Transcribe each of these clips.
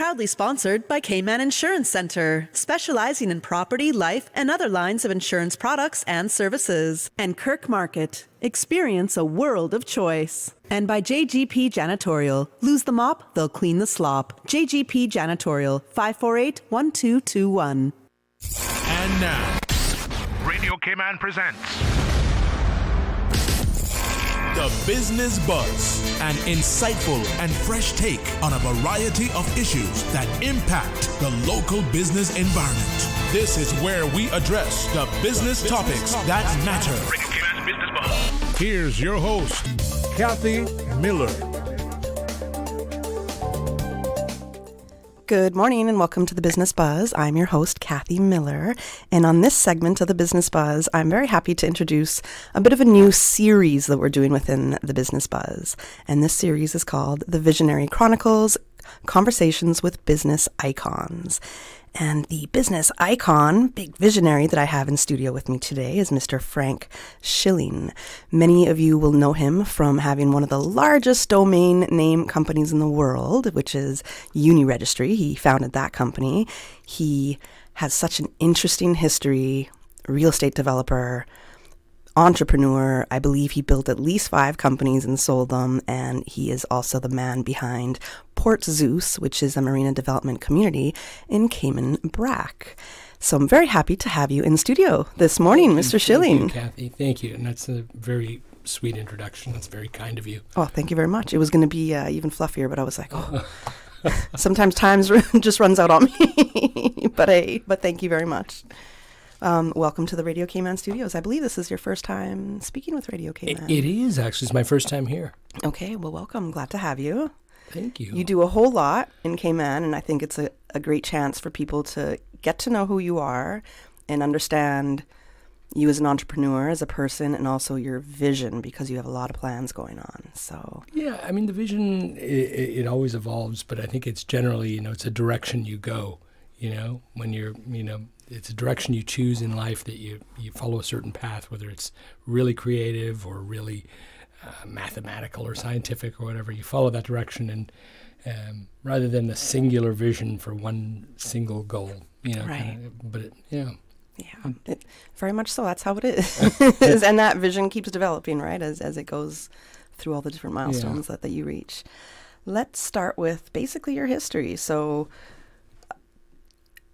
Proudly sponsored by Cayman Insurance Center, specializing in property, life, and other lines of insurance products and services. And Kirk Market. Experience a world of choice. And by JGP Janitorial. Lose the mop, they'll clean the slop. JGP Janitorial, 548-1221. And now, Radio Cayman presents The Business Buzz, an insightful and fresh take on a variety of issues that impact the local business environment. This is where we address the business topics that matter. Radio Cayman's Business Buzz. Here's your host, Kathy Miller. Good morning and welcome to the Business Buzz. I'm your host, Kathy Miller. And on this segment of the Business Buzz, I'm very happy to introduce a bit of a new series that we're doing within the Business Buzz. And this series is called The Visionary Chronicles, Conversations with Business Icons. And the business icon, big visionary that I have in studio with me today is Mr. Frank Schilling. Many of you will know him from having one of the largest domain name companies in the world, which is Uniregistry. He founded that company. He has such an interesting history, real estate developer, entrepreneur. I believe he built at least 5 companies and sold them, and he is also the man behind Port Zeus, which is a marina development community in Cayman Brac. So I'm very happy to have you in studio this morning, Mr. Schilling. Thank you, Kathy. Thank you. And that's a very sweet introduction. That's very kind of you. Oh, thank you very much. It was going to be even fluffier, but I was like, oh, sometimes time just runs out on me. But thank you very much. Welcome to the Radio Cayman studios. I believe this is your first time speaking with Radio Cayman. It is, actually. It's my first time here. Okay, well, welcome. Glad to have you. Thank you. You do a whole lot in Cayman, and I think it's a great chance for people to get to know who you are and understand you as an entrepreneur, as a person, and also your vision, because you have a lot of plans going on. So yeah, I mean, the vision, it always evolves, but I think it's generally, it's a direction you go, when you're, it's a direction you choose in life, that you follow a certain path, whether it's really creative or really mathematical or scientific or whatever. You follow that direction, and rather than the singular vision for one single goal, right. Yeah, very much so. That's how it is. And that vision keeps developing, right, as it goes through all the different milestones that you reach. Let's start with basically your history. So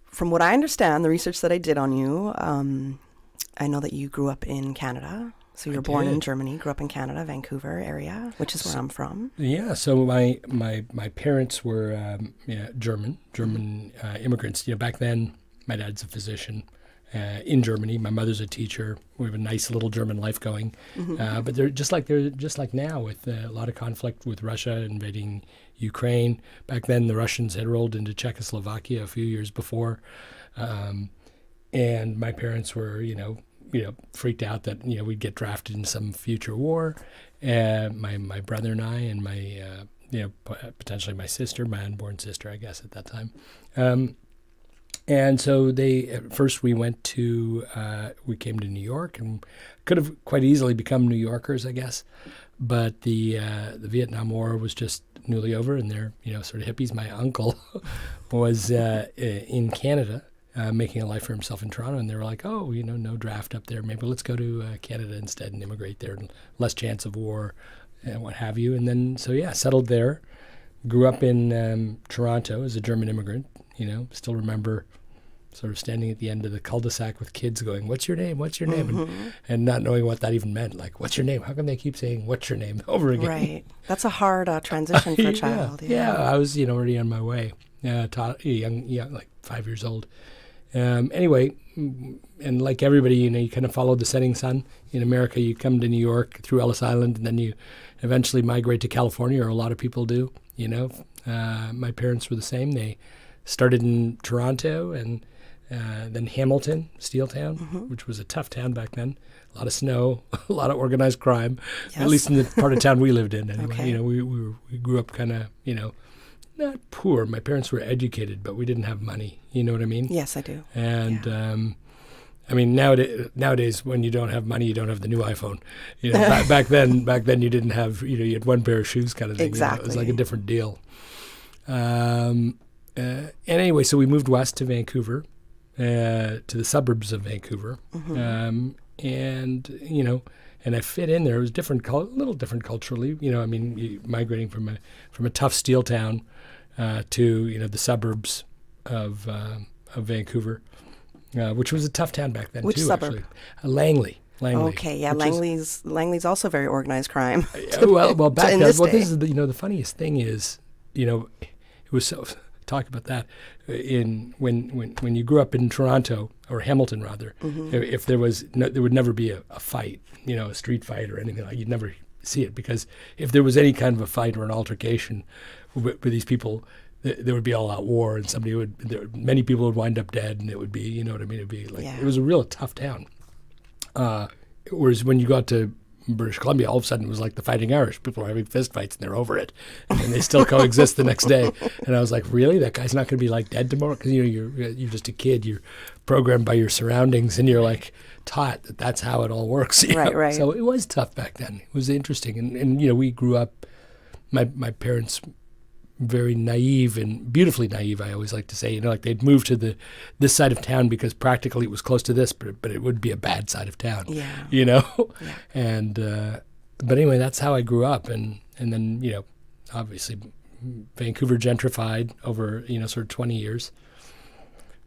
from what I understand, the research that I did on you, I know that you grew up in Canada. So you were born in Germany, grew up in Canada, Vancouver area, which is where I'm from. Yeah, so my parents were German immigrants. Back then, my dad's a physician in Germany. My mother's a teacher. We have a nice little German life going. Mm-hmm. But they're just like now, with a lot of conflict with Russia invading Ukraine. Back then, the Russians had rolled into Czechoslovakia a few years before, and my parents were, freaked out that we'd get drafted in some future war. And my brother and I, and my potentially my sister, my unborn sister, I guess at that time. And so at first we came to New York, and could have quite easily become New Yorkers, I guess. But the Vietnam War was just newly over, and they're, sort of hippies. My uncle was in Canada, making a life for himself in Toronto, and they were like, oh, no draft up there. Maybe let's go to Canada instead and immigrate there, less chance of war and what have you. And then, settled there, grew up in Toronto as a German immigrant, still remember sort of standing at the end of the cul-de-sac with kids going, what's your name? What's your name? Mm-hmm. And not knowing what that even meant. Like, what's your name? How come they keep saying, what's your name over again? Right. That's a hard transition for a child. Yeah, I was, already on my way, young, like 5 years old. Anyway, and like everybody, you kind of follow the setting sun. In America, you come to New York through Ellis Island, and then you eventually migrate to California, or a lot of people do, My parents were the same. They started in Toronto, and then Hamilton, Steel Town, which was a tough town back then. A lot of snow, a lot of organized crime, at least in the part of town we lived in. Anyway, Okay. We grew up kind of, not poor. My parents were educated, but we didn't have money. You know what I mean? Yes, I do. And nowadays, when you don't have money, you don't have the new iPhone. Back then you didn't have. You had one pair of shoes, kind of thing. Exactly. It was like a different deal. anyway, so we moved west to Vancouver, to the suburbs of Vancouver, and and I fit in there. It was different, a little different culturally. I mean, migrating from a tough steel town to the suburbs of Vancouver, which was a tough town back then. Which too. suburb? Actually, Langley. Okay, yeah, Langley's also very organized crime. well, back then, this day. this is the funniest thing is, it was so. Talk about that when you grew up in Toronto or Hamilton rather. If there was there would never be a fight, a street fight or anything like. You'd never see it because if there was any kind of a fight or an altercation with these people, there would be all-out war, and many people would wind up dead, and it would be, what I mean? It'd be like It was a real tough town. Whereas when you got to British Columbia, all of a sudden it was like the Fighting Irish. People are having fist fights and they're over it, and they still coexist the next day. And I was like, really? That guy's not going to be like dead tomorrow? Because you're just a kid. You're programmed by your surroundings, and you're like taught that that's how it all works. Right. So it was tough back then. It was interesting, and we grew up. My parents very naive and beautifully naive, I always like to say. Like they'd moved to this side of town because practically it was close to this, but it would be a bad side of town. Yeah. Yeah. And but anyway, that's how I grew up, and then obviously Vancouver gentrified over sort of 20 years,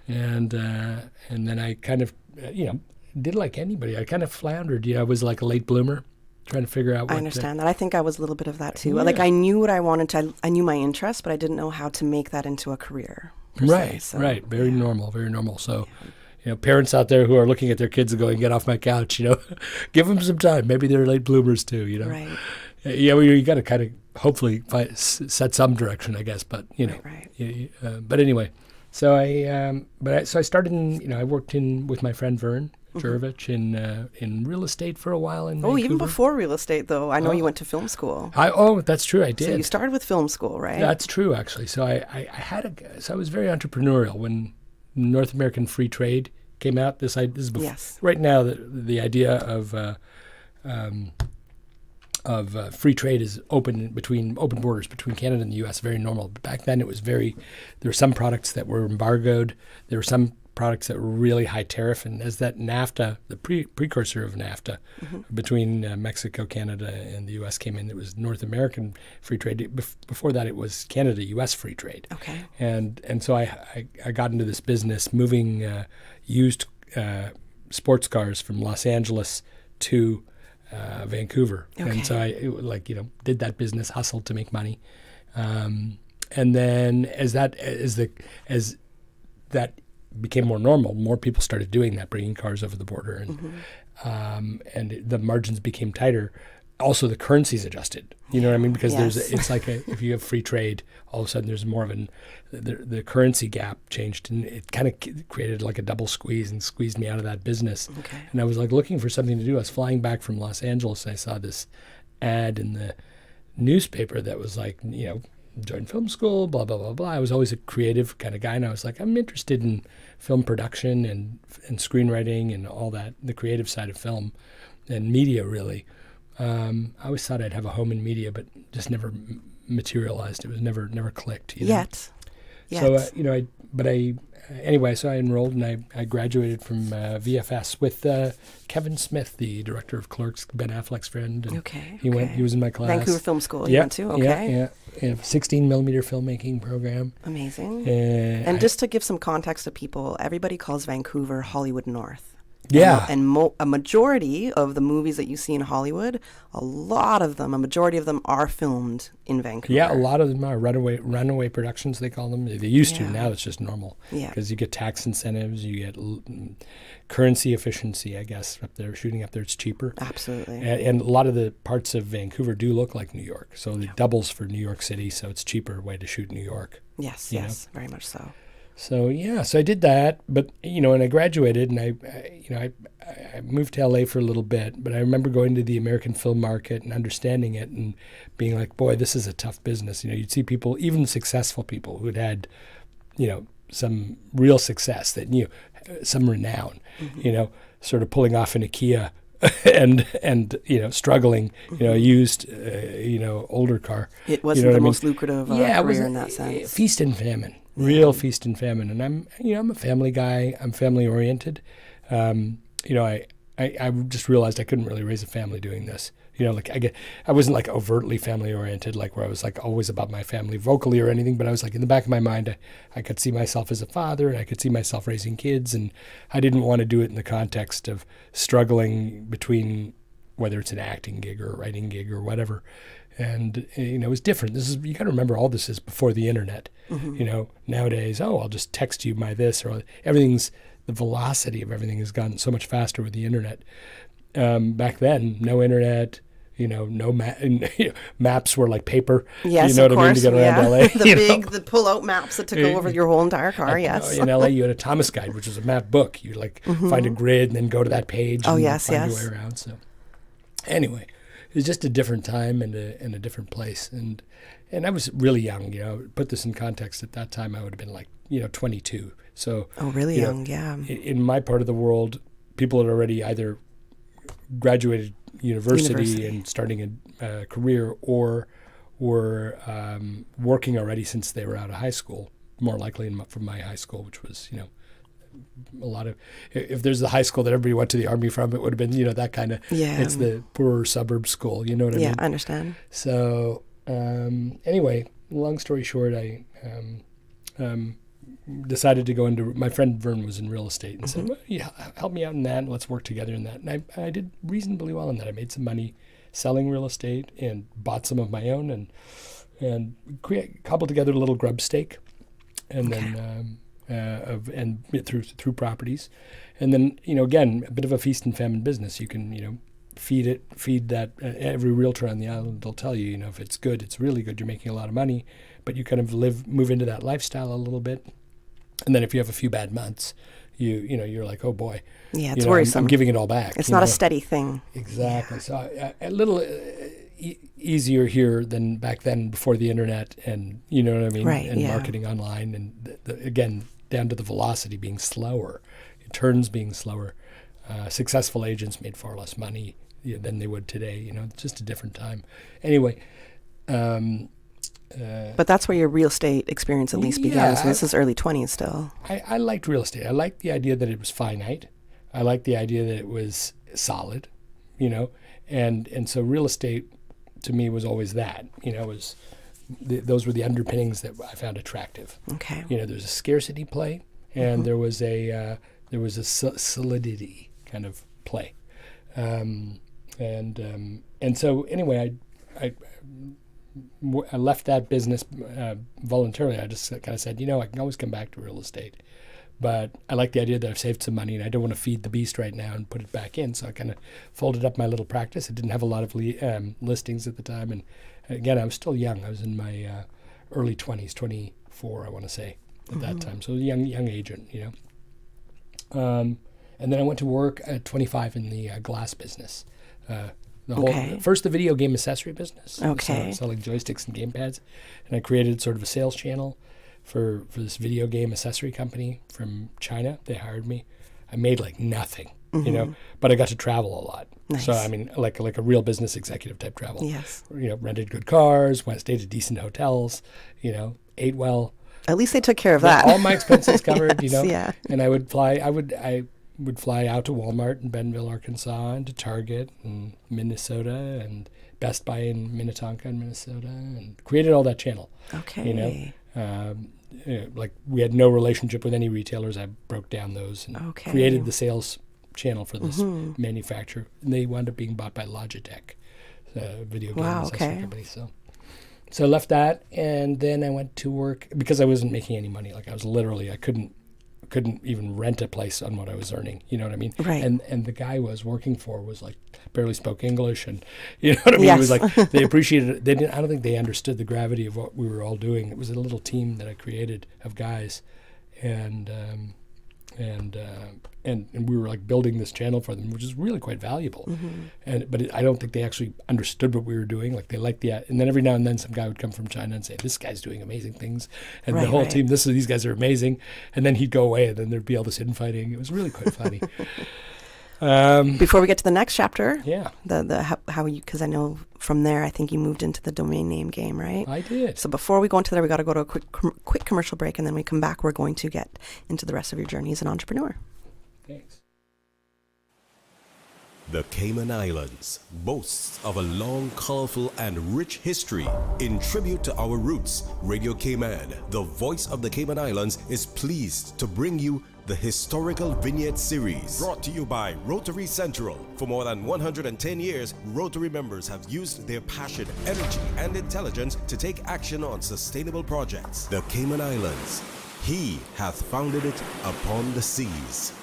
and then I kind of did like anybody. I kind of floundered. I was like a late bloomer. Trying to figure out what I understand that. I think I was a little bit of that too. Yeah. Like I knew what I wanted to, I knew my interest, but I didn't know how to make that into a career. Right. Very normal, very normal. So, parents out there who are looking at their kids and going, get off my couch, give them some time. Maybe they're late bloomers too, Right. Yeah, well, you got to kind of hopefully set some direction, I guess. But, Right. But anyway, so I started I worked with my friend Vern Jervich in real estate for a while in Vancouver. Even before real estate, though. I know you went to film school. That's true. I did. So you started with film school, right? That's true, actually. So I was very entrepreneurial when North American Free Trade came out. This is before, yes. Right now the idea of free trade is open borders between Canada and the U.S. Very normal. But back then it was there were some products that were embargoed. There were some products that were really high tariff, and as that NAFTA, the precursor of NAFTA, between Mexico, Canada, and the U.S. came in, it was North American free trade. Before that, it was Canada-U.S. free trade. Okay. And so I got into this business, moving used sports cars from Los Angeles to Vancouver. Okay. And so I did that business, hustled to make money, and then as that became more normal, more people started doing that, bringing cars over the border, and the margins became tighter. Also, the currencies adjusted. You know what I mean? Because it's like if you have free trade, all of a sudden there's more of the currency gap changed, and it kind of created like a double squeeze and squeezed me out of that business. Okay. And I was like looking for something to do. I was flying back from Los Angeles, and I saw this ad in the newspaper that was like, join film school, blah, blah, blah, blah. I was always a creative kind of guy, and I was like, I'm interested in film production and screenwriting and all that, the creative side of film and media, really. I always thought I'd have a home in media, but just never materialized. It was never clicked. Yet. So, so I enrolled and I graduated from VFS with Kevin Smith, the director of Clerks, Ben Affleck's friend. And he was in my class. Vancouver Film School you went to? Okay. Yeah. 16 millimeter filmmaking program. Amazing. And just to give some context to people, everybody calls Vancouver Hollywood North. Yeah. And a majority of the movies that you see in Hollywood, a majority of them are filmed in Vancouver. Yeah, a lot of them are runaway productions, they call them. They used to. Now it's just normal. Yeah. Because you get tax incentives, you get currency efficiency, I guess. Shooting up there, it's cheaper. Absolutely. And a lot of the parts of Vancouver do look like New York. So it doubles for New York City, so it's cheaper way to shoot New York. Yes, very much so. So so I did that, but and I graduated, and I moved to LA for a little bit. But I remember going to the American film market and understanding it, and being like, boy, this is a tough business. You'd see people, even successful people, who'd had, some real success, that some renown, sort of pulling off in a Kia. and struggling, used, older car. It wasn't the most lucrative career in that sense. Feast and famine, real feast and famine. And I'm a family guy. I'm family oriented. I just realized I couldn't really raise a family doing this. I wasn't like overtly family oriented, like where I was like always about my family vocally or anything, but I was like in the back of my mind, I could see myself as a father and I could see myself raising kids, and I didn't want to do it in the context of struggling between whether it's an acting gig or a writing gig or whatever. And, it was different. You got to remember all this is before the internet. Nowadays, I'll just text you my this, or the velocity of everything has gotten so much faster with the internet. Back then, no internet, no maps were like paper. Yes, you know of what I mean, to course. get around LA. The pull-out maps that took over your whole entire car. Yes. In LA, you had a Thomas Guide, which was a map book. You find a grid and then go to that page. Oh, and yes, find yes. your way around. So, anyway, it was just a different time and a different place. And I was really young. Put this in context. At that time, I would have been like 22. So. Oh, really young? Yeah. In my part of the world, people had already either graduated university and starting a career, or were working already since they were out of high school, more likely from my high school, which was, a lot of, if there's the high school that everybody went to the army from, it would have been, that kind of, it's the poorer suburb school, you know what I mean? Yeah, I understand. So anyway, long story short, I decided to go into, my friend Vern was in real estate and said, well, help me out in that and let's work together in that. And I did reasonably well in that. I made some money selling real estate and bought some of my own and cobbled together a little grub stake, and then through properties. And then, again, a bit of a feast and famine business. You can, feed that, every realtor on the island, they'll tell you, if it's good, it's really good, you're making a lot of money, but you kind of move into that lifestyle a little bit. And then if you have a few bad months, you're like, oh boy. Yeah, it's worrisome. I'm giving it all back. It's not a steady thing. Exactly. Yeah. So a little easier here than back then before the internet, and you know what I mean? Right, and yeah. marketing online, and again, down to the velocity being slower, turns being slower. Successful agents made far less money than they would today. It's just a different time. Anyway. But that's where your real estate experience at least began. So this is early 20s still. I liked real estate. I liked the idea that it was finite. I liked the idea that it was solid, and so real estate to me was always that. Those were the underpinnings that I found attractive. Okay. There's a scarcity play, and there was a solidity kind of play, and so anyway, I left that business voluntarily. I just kind of said, I can always come back to real estate. But I like the idea that I've saved some money and I don't want to feed the beast right now and put it back in. So I kind of folded up my little practice. I didn't have a lot of listings at the time. And again, I was still young. I was in my early 20s, 24, I want to say, at that time. So a young agent, And then I went to work at 25 in the glass business. First the video game accessory business. Okay. Selling joysticks and gamepads. And I created sort of a sales channel for this video game accessory company from China. They hired me. I made like nothing, but I got to travel a lot. Nice. So I mean, like a real business executive type travel. Yes. Rented good cars, stayed at decent hotels, ate well. At least they took care of that. All my expenses covered, Yes, yeah. And I would fly. I would fly out to Walmart in Bentonville, Arkansas, and to Target in Minnesota, and Best Buy in Minnetonka in Minnesota, and created all that channel. Okay. Like we had no relationship with any retailers. I broke down those and created the sales channel for this manufacturer. And they wound up being bought by Logitech, the video game accessory company. So I left that, and then I went to work because I wasn't making any money. Like I couldn't even rent a place on what I was earning. You know what I mean? Right. And the guy I was working for was like barely spoke English, and you know what I mean? Yes. It was like they appreciated it. I don't think they understood the gravity of what we were all doing. It was a little team that I created of guys, and we were like building this channel for them, which is really quite valuable. But I don't think they actually understood what we were doing. Like they liked and then every now and then some guy would come from China and say, "This guy's doing amazing things," and the whole team, these guys are amazing. And then he'd go away, and then there'd be all this infighting. It was really quite funny. Before we get to the next chapter, Yeah, how you, because I know from there, I think you moved into the domain name game, right? I did. So before we go into there, we got to go to a quick commercial break, and then we come back. We're going to get into the rest of your journey as an entrepreneur. Thanks. The Cayman Islands boasts of a long, colorful, and rich history. In tribute to our roots, Radio Cayman, the voice of the Cayman Islands, is pleased to bring you the Historical Vignette Series, brought to you by Rotary Central. For more than 110 years, Rotary members have used their passion, energy, and intelligence to take action on sustainable projects. The Cayman Islands, He hath founded it upon the seas.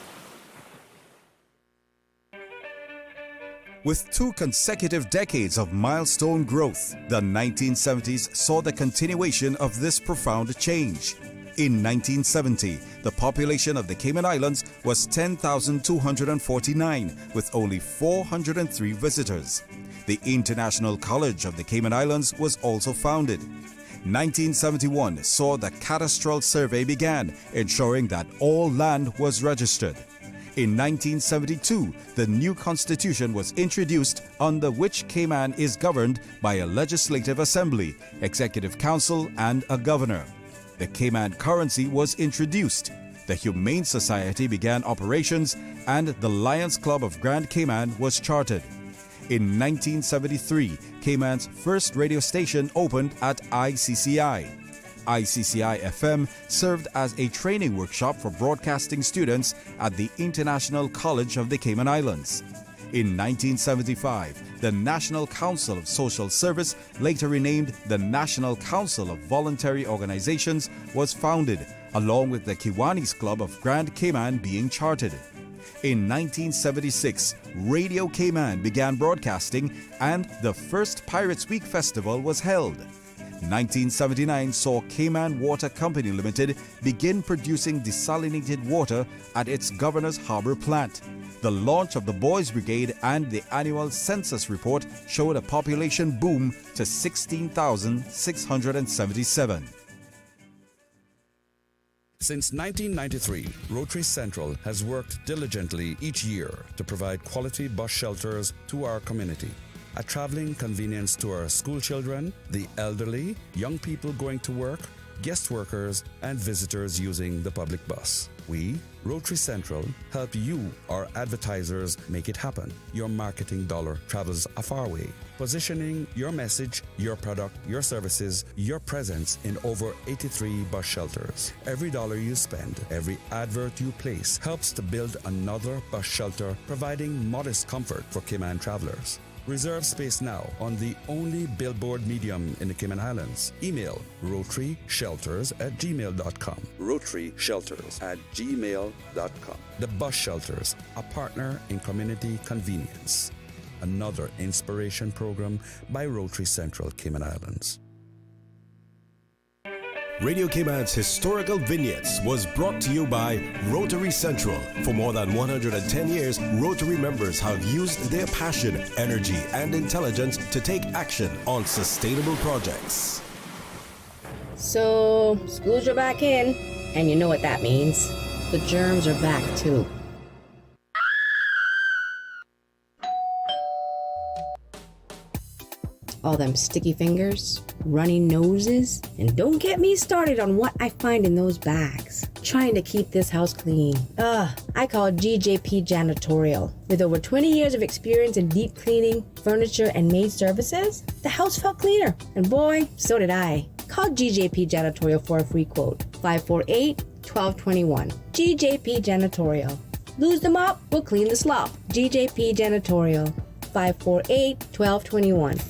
With 2 consecutive decades of milestone growth, the 1970s saw the continuation of this profound change. In 1970, the population of the Cayman Islands was 10,249, with only 403 visitors. The International College of the Cayman Islands was also founded. 1971 saw the cadastral survey began, ensuring that all land was registered. In 1972, the new constitution was introduced, under which Cayman is governed by a legislative assembly, executive council, and a governor. The Cayman currency was introduced. The Humane Society began operations, and the Lions Club of Grand Cayman was chartered. In 1973, Cayman's first radio station opened at ICCI. ICCI FM served as a training workshop for broadcasting students at the International College of the Cayman Islands. In 1975, the National Council of Social Service, later renamed the National Council of Voluntary Organizations, was founded, along with the Kiwanis Club of Grand Cayman being chartered. In 1976, Radio Cayman began broadcasting, and the first Pirates Week Festival was held. 1979 saw Cayman Water Company Limited begin producing desalinated water at its Governor's Harbor plant. The launch of the Boys Brigade and the annual census report showed a population boom to 16,677. Since 1993, Rotary Central has worked diligently each year to provide quality bus shelters to our community. A traveling convenience to our school children, the elderly, young people going to work, guest workers, and visitors using the public bus. We, Rotary Central, help you, our advertisers, make it happen. Your marketing dollar travels a far way. Positioning your message, your product, your services, your presence in over 83 bus shelters. Every dollar you spend, every advert you place helps to build another bus shelter, providing modest comfort for Cayman travelers. Reserve space now on the only billboard medium in the Cayman Islands. Email rotaryshelters@gmail.com. rotaryshelters@gmail.com. The Bus Shelters, a partner in community convenience. Another inspiration program by Rotary Central Cayman Islands. Radio Cayman's Historical Vignettes was brought to you by Rotary Central. For more than 110 years, Rotary members have used their passion, energy, and intelligence to take action on sustainable projects. So, schools are back in, and you know what that means. The germs are back too. All them sticky fingers, runny noses, and don't get me started on what I find in those bags. Trying to keep this house clean. I call GJP Janitorial. With over 20 years of experience in deep cleaning, furniture, and maid services, the house felt cleaner. And boy, so did I. Call GJP Janitorial for a free quote. 548-1221. GJP Janitorial. Lose the mop, we'll clean the slop. GJP Janitorial. 548-1221.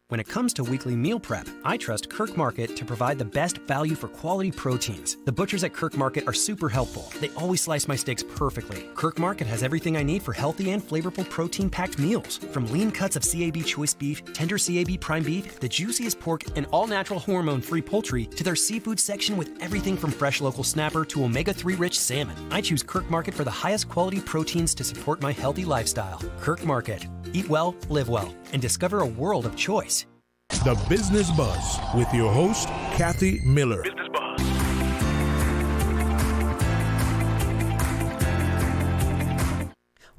When it comes to weekly meal prep, I trust Kirk Market to provide the best value for quality proteins. The butchers at Kirk Market are super helpful. They always slice my steaks perfectly. Kirk Market has everything I need for healthy and flavorful protein-packed meals. From lean cuts of CAB choice beef, tender CAB prime beef, the juiciest pork, and all-natural hormone-free poultry, to their seafood section with everything from fresh local snapper to omega-3 rich salmon. I choose Kirk Market for the highest quality proteins to support my healthy lifestyle. Kirk Market. Eat well, live well, and discover a world of choice. The Business Buzz with your host, Kathy Miller. Business Buzz.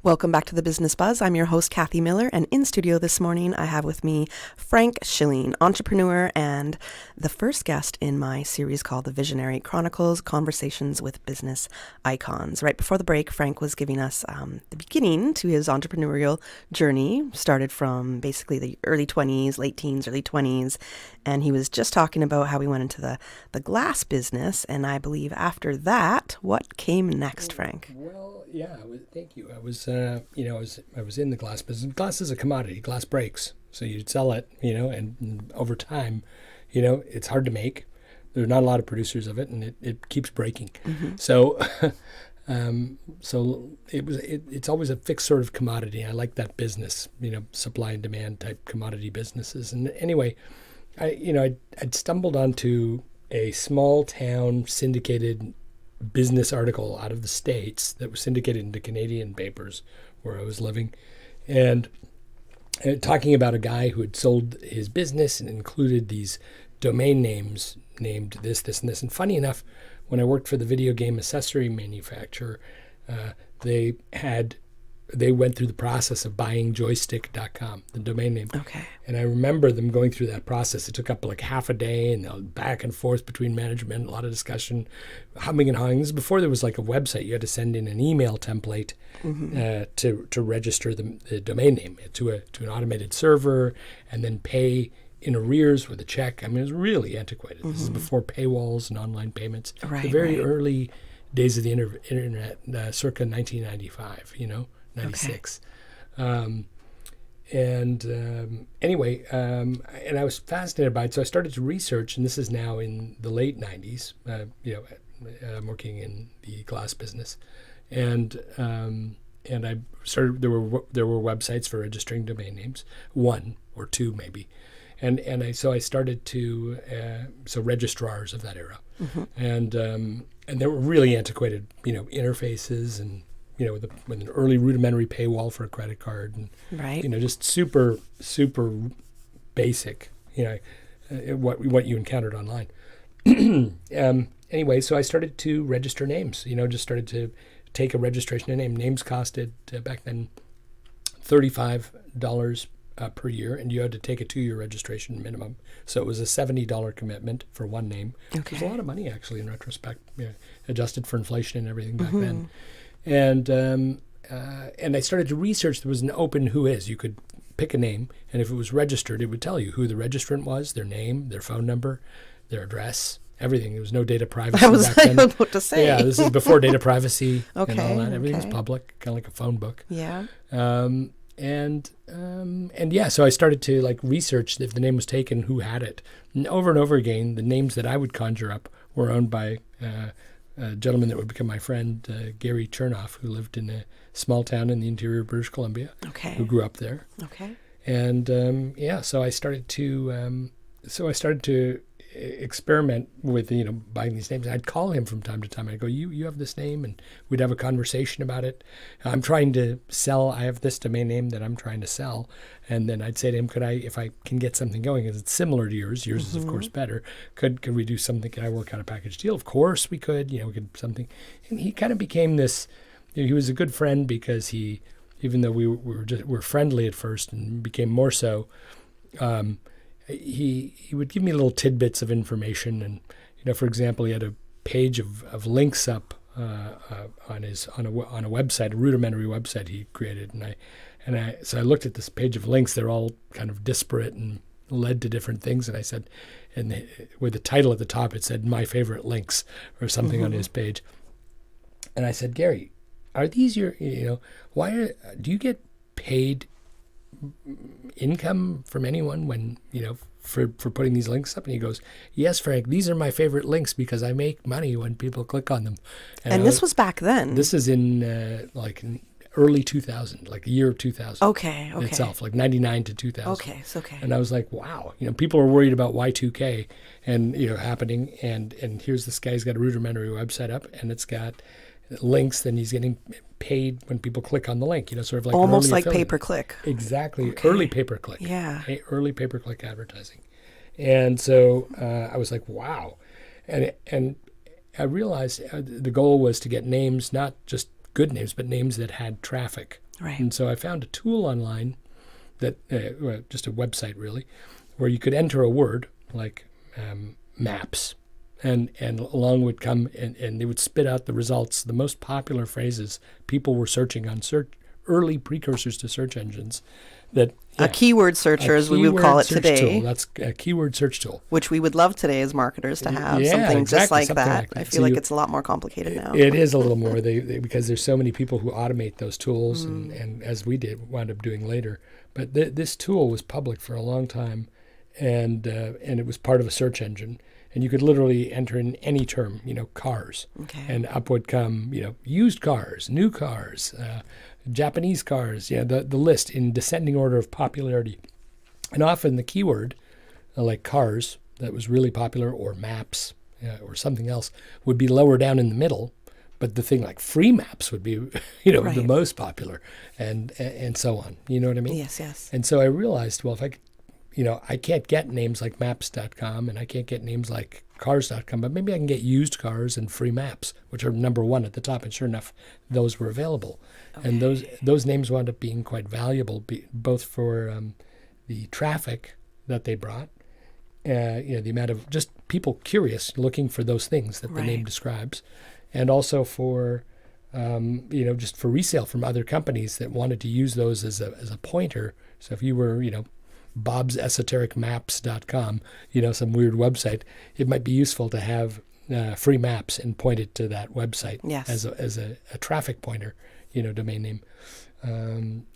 Welcome back to the Business Buzz. I'm your host, Kathy Miller, and in studio this morning, I have with me Frank Schilling, entrepreneur and the first guest in my series called The Visionary Chronicles, Conversations with Business Icons. Right before the break, Frank was giving us the beginning to his entrepreneurial journey, started from basically the early 20s, late teens, early 20s, and he was just talking about how he went into the glass business, and I believe after that, what came next, Frank? Well, yeah, thank you. I was in the glass business. Glass is a commodity. Glass breaks, so you'd sell it, and over time, it's hard to make. There's not a lot of producers of it, and it keeps breaking. Mm-hmm. So, it's always a fixed sort of commodity. I like that business, supply and demand type commodity businesses. And anyway, I'd stumbled onto a small town syndicated business article out of the States that was syndicated into Canadian papers where I was living, and talking about a guy who had sold his business and included these domain names named this, this, and this. And funny enough, when I worked for the video game accessory manufacturer, they went through the process of buying joystick.com, the domain name. Okay. And I remember them going through that process. It took up like half a day, and back and forth between management, a lot of discussion, humming and hawing. This is before there was like a website. You had to send in an email template to register the domain name to an automated server, and then pay in arrears with a check. I mean, it was really antiquated. This is before paywalls and online payments. Right, the very early days of the internet, circa 1995, 96. Okay. Anyway, and I was fascinated by it, so I started to research, and this is now in the late 90s. I'm working in the glass business, and I started. There were websites for registering domain names, one or two maybe, and I started to registrars of that era, and they were really antiquated, interfaces and. With an early rudimentary paywall for a credit card, and right. Just super, super basic. What you encountered online. Anyway, so I started to register names. Just started to take a registration of name. Names costed back then $35 per year, and you had to take a 2-year registration minimum. So it was a $70 commitment for one name. Okay. It was a lot of money actually in retrospect, adjusted for inflation and everything back then. And I started to research. There was an open whois. You could pick a name, and if it was registered, it would tell you who the registrant was, their name, their phone number, their address, everything. There was no data privacy back then. I was about to say. Yeah, this is before data privacy Okay, and all that. Everything was okay. public, kind of like a phone book. Yeah. So I started to research if the name was taken, who had it. And over again, the names that I would conjure up were owned by a gentleman that would become my friend, Gary Chernoff, who lived in a small town in the interior of British Columbia. Okay. Who grew up there. Okay. And so I started to experiment with buying these names. I'd call him from time to time. I'd go, you have this name, and we'd have a conversation about it. I'm trying to sell. I have this domain name that I'm trying to sell, and then I'd say to him, if I can get something going, because it's similar to yours. Yours is of course better. Could we do something? Could I work out a package deal? Of course we could. We could something. And he kind of became this. He was a good friend because even though we were friendly at first and became more so. He would give me little tidbits of information, and for example, he had a page of links up on a website, a rudimentary website he created, so I looked at this page of links. They're all kind of disparate and led to different things, and I said, with the title at the top, it said "My Favorite Links" or something on his page, and I said, Gary, are these your do you get paid income from anyone when for putting these links up? And he goes, yes, Frank, these are my favorite links because I make money when people click on them. And this was back then. This is in in early 2000, like the year 2000. Okay. Itself, like 99 to 2000. Okay. And I was like, wow, people are worried about Y2K and happening, and here's this guy's got a rudimentary website up, and it's got links, then he's getting paid when people click on the link, sort of like almost like affiliate. pay-per-click. Exactly. Okay. Early pay-per-click. Yeah. Early pay-per-click advertising. And so I was like, wow. And I realized the goal was to get names, not just good names, but names that had traffic. Right. And so I found a tool online that, just a website really, where you could enter a word like maps, and along would come and they would spit out the results, the most popular phrases people were searching on early precursors to search engines. That a keyword searcher, as we would call it today. Tool. That's a keyword search tool. Which we would love today as marketers to have Yeah, something exactly, just like something that. like that. I feel So like you- it's a lot more complicated now. It is a little more because there's so many people who automate those tools, and as we did, wound up doing later. But this tool was public for a long time, and it was part of a search engine. And you could literally enter in any term, cars. Okay. And up would come, used cars, new cars, Japanese cars, the list in descending order of popularity. And often the keyword, like cars, that was really popular, or maps, or something else, would be lower down in the middle. But the thing like free maps would be, Right. the most popular, and so on. You know what I mean? Yes, yes. And so I realized, well, if I could, I can't get names like maps.com and I can't get names like cars.com, but maybe I can get used cars and free maps, which are number one at the top. And sure enough, those were available. Okay. And those names wound up being quite valuable, both for the traffic that they brought, the amount of just people curious looking for those things that the name describes, and also for just for resale from other companies that wanted to use those as a pointer. So if you were, bobsesotericmaps.com, some weird website, it might be useful to have free maps and point it to that website as a traffic pointer, domain name.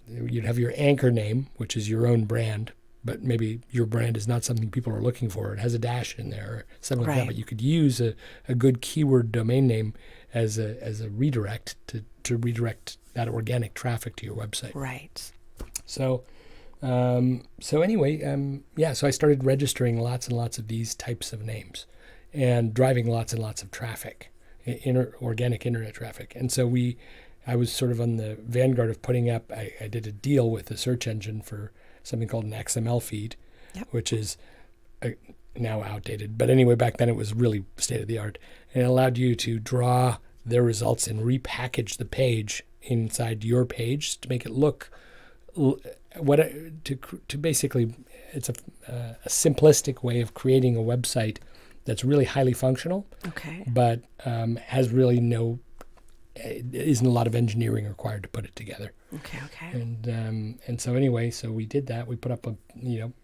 You'd have your anchor name, which is your own brand, but maybe your brand is not something people are looking for. It has a dash in there or something like that. But you could use a good keyword domain name as a redirect to redirect that organic traffic to your website. Right. So anyway, so I started registering lots and lots of these types of names and driving lots and lots of traffic, organic internet traffic. And so I was sort of on the vanguard of putting up, I did a deal with the search engine for something called an XML feed, which is now outdated. But anyway, back then it was really state of the art. And it allowed you to draw their results and repackage the page inside your page to make it look to basically, it's a simplistic way of creating a website that's really highly functional, but has really isn't a lot of engineering required to put it together. Okay. And so anyway, so we did that. We put up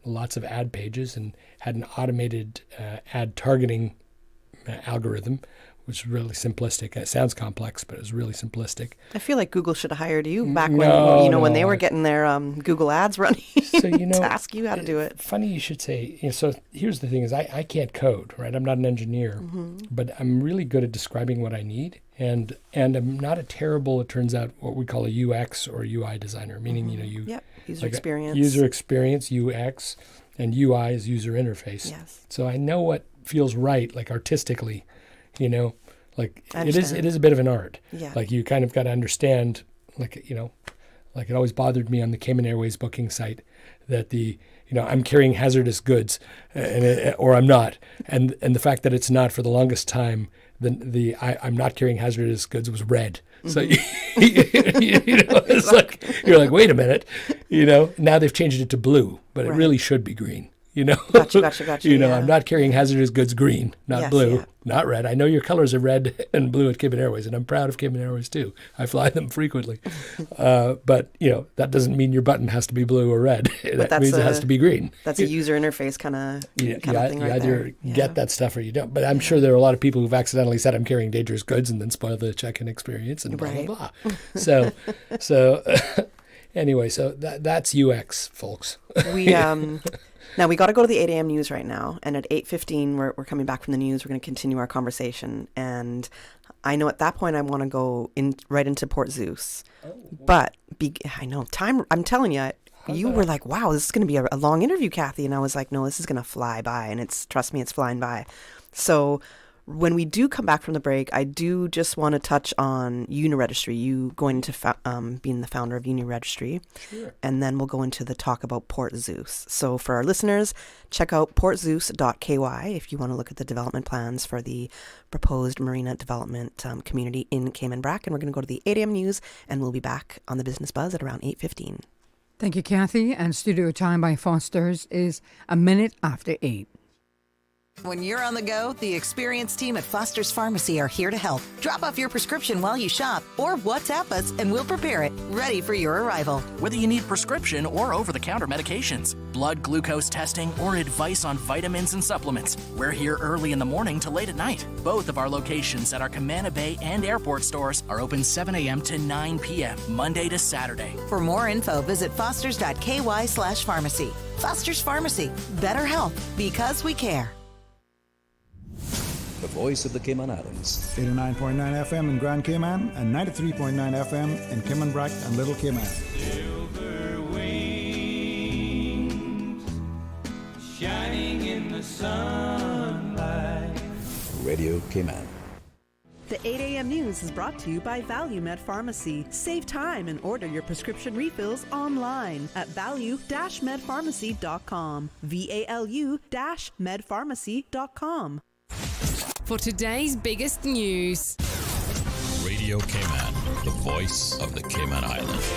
lots of ad pages and had an automated ad targeting algorithm, which is really simplistic. It sounds complex, but it was really simplistic. I feel like Google should have hired you back when they were getting their Google ads running so, to ask you how to do it. Funny you should say. So here's the thing is I can't code, right? I'm not an engineer, but I'm really good at describing what I need. And I'm not a terrible, it turns out, what we call a UX or UI designer, meaning, user experience. User experience, UX, and UI is user interface. Yes. So I know what feels right, like artistically. Like it is a bit of an art. Yeah. Like you kind of got to understand, like it always bothered me on the Cayman Airways booking site that I'm carrying hazardous goods, or I'm not, and the fact that it's not for the longest time, I'm not carrying hazardous goods was red. So it's like you're like, wait a minute, now they've changed it to blue, but it really should be green. Gotcha. I'm not carrying hazardous goods green, not blue, not red. I know your colors are red and blue at Cayman Airways, and I'm proud of Cayman Airways too. I fly them frequently. But, that doesn't mean your button has to be blue or red. That means it has to be green. That's a user interface kind of thing right You either there. get that stuff or you don't. But I'm sure there are a lot of people who've accidentally said I'm carrying dangerous goods and then spoil the check-in experience and blah, blah, blah. So anyway, so that's UX, folks. Now, we got to go to the 8 a.m. news right now. And at 8:15, we're coming back from the news. We're going to continue our conversation. And I know at that point I want to go right into Port Zeus. But I know time. I'm telling you, you were like, wow, this is going to be a long interview, Kathy. And I was like, no, this is going to fly by. And trust me, it's flying by. So When we do come back from the break, I do just want to touch on Uniregistry, you going to being the founder of Uniregistry. Sure. And then we'll go into the talk about Port Zeus. So for our listeners, check out portzeus.ky if you want to look at the development plans for the proposed marina development community in Cayman Brac. And we're going to go to the 8 a.m. news, and we'll be back on the Business Buzz at around 8:15. Thank you, Kathy. And studio time by Foster's is a minute after 8. When you're on the go, the experienced team at Foster's Pharmacy are here to help. Drop off your prescription while you shop or WhatsApp us and we'll prepare it, ready for your arrival. Whether you need prescription or over-the-counter medications, blood glucose testing, or advice on vitamins and supplements, we're here early in the morning to late at night. Both of our locations at our Camana Bay and airport stores are open 7 a.m. to 9 p.m., Monday to Saturday. For more info, visit fosters.ky/pharmacy. Foster's Pharmacy. Better health because we care. The voice of the Cayman Islands. 89.9 FM in Grand Cayman and 93.9 FM in Cayman Brac and Little Cayman. Silver wings shining in the sunlight. Radio Cayman. The 8 a.m. news is brought to you by ValueMed Pharmacy. Save time and order your prescription refills online at value-medpharmacy.com. VALU-medpharmacy.com. For today's biggest news. Radio Cayman, the voice of the Cayman Islands.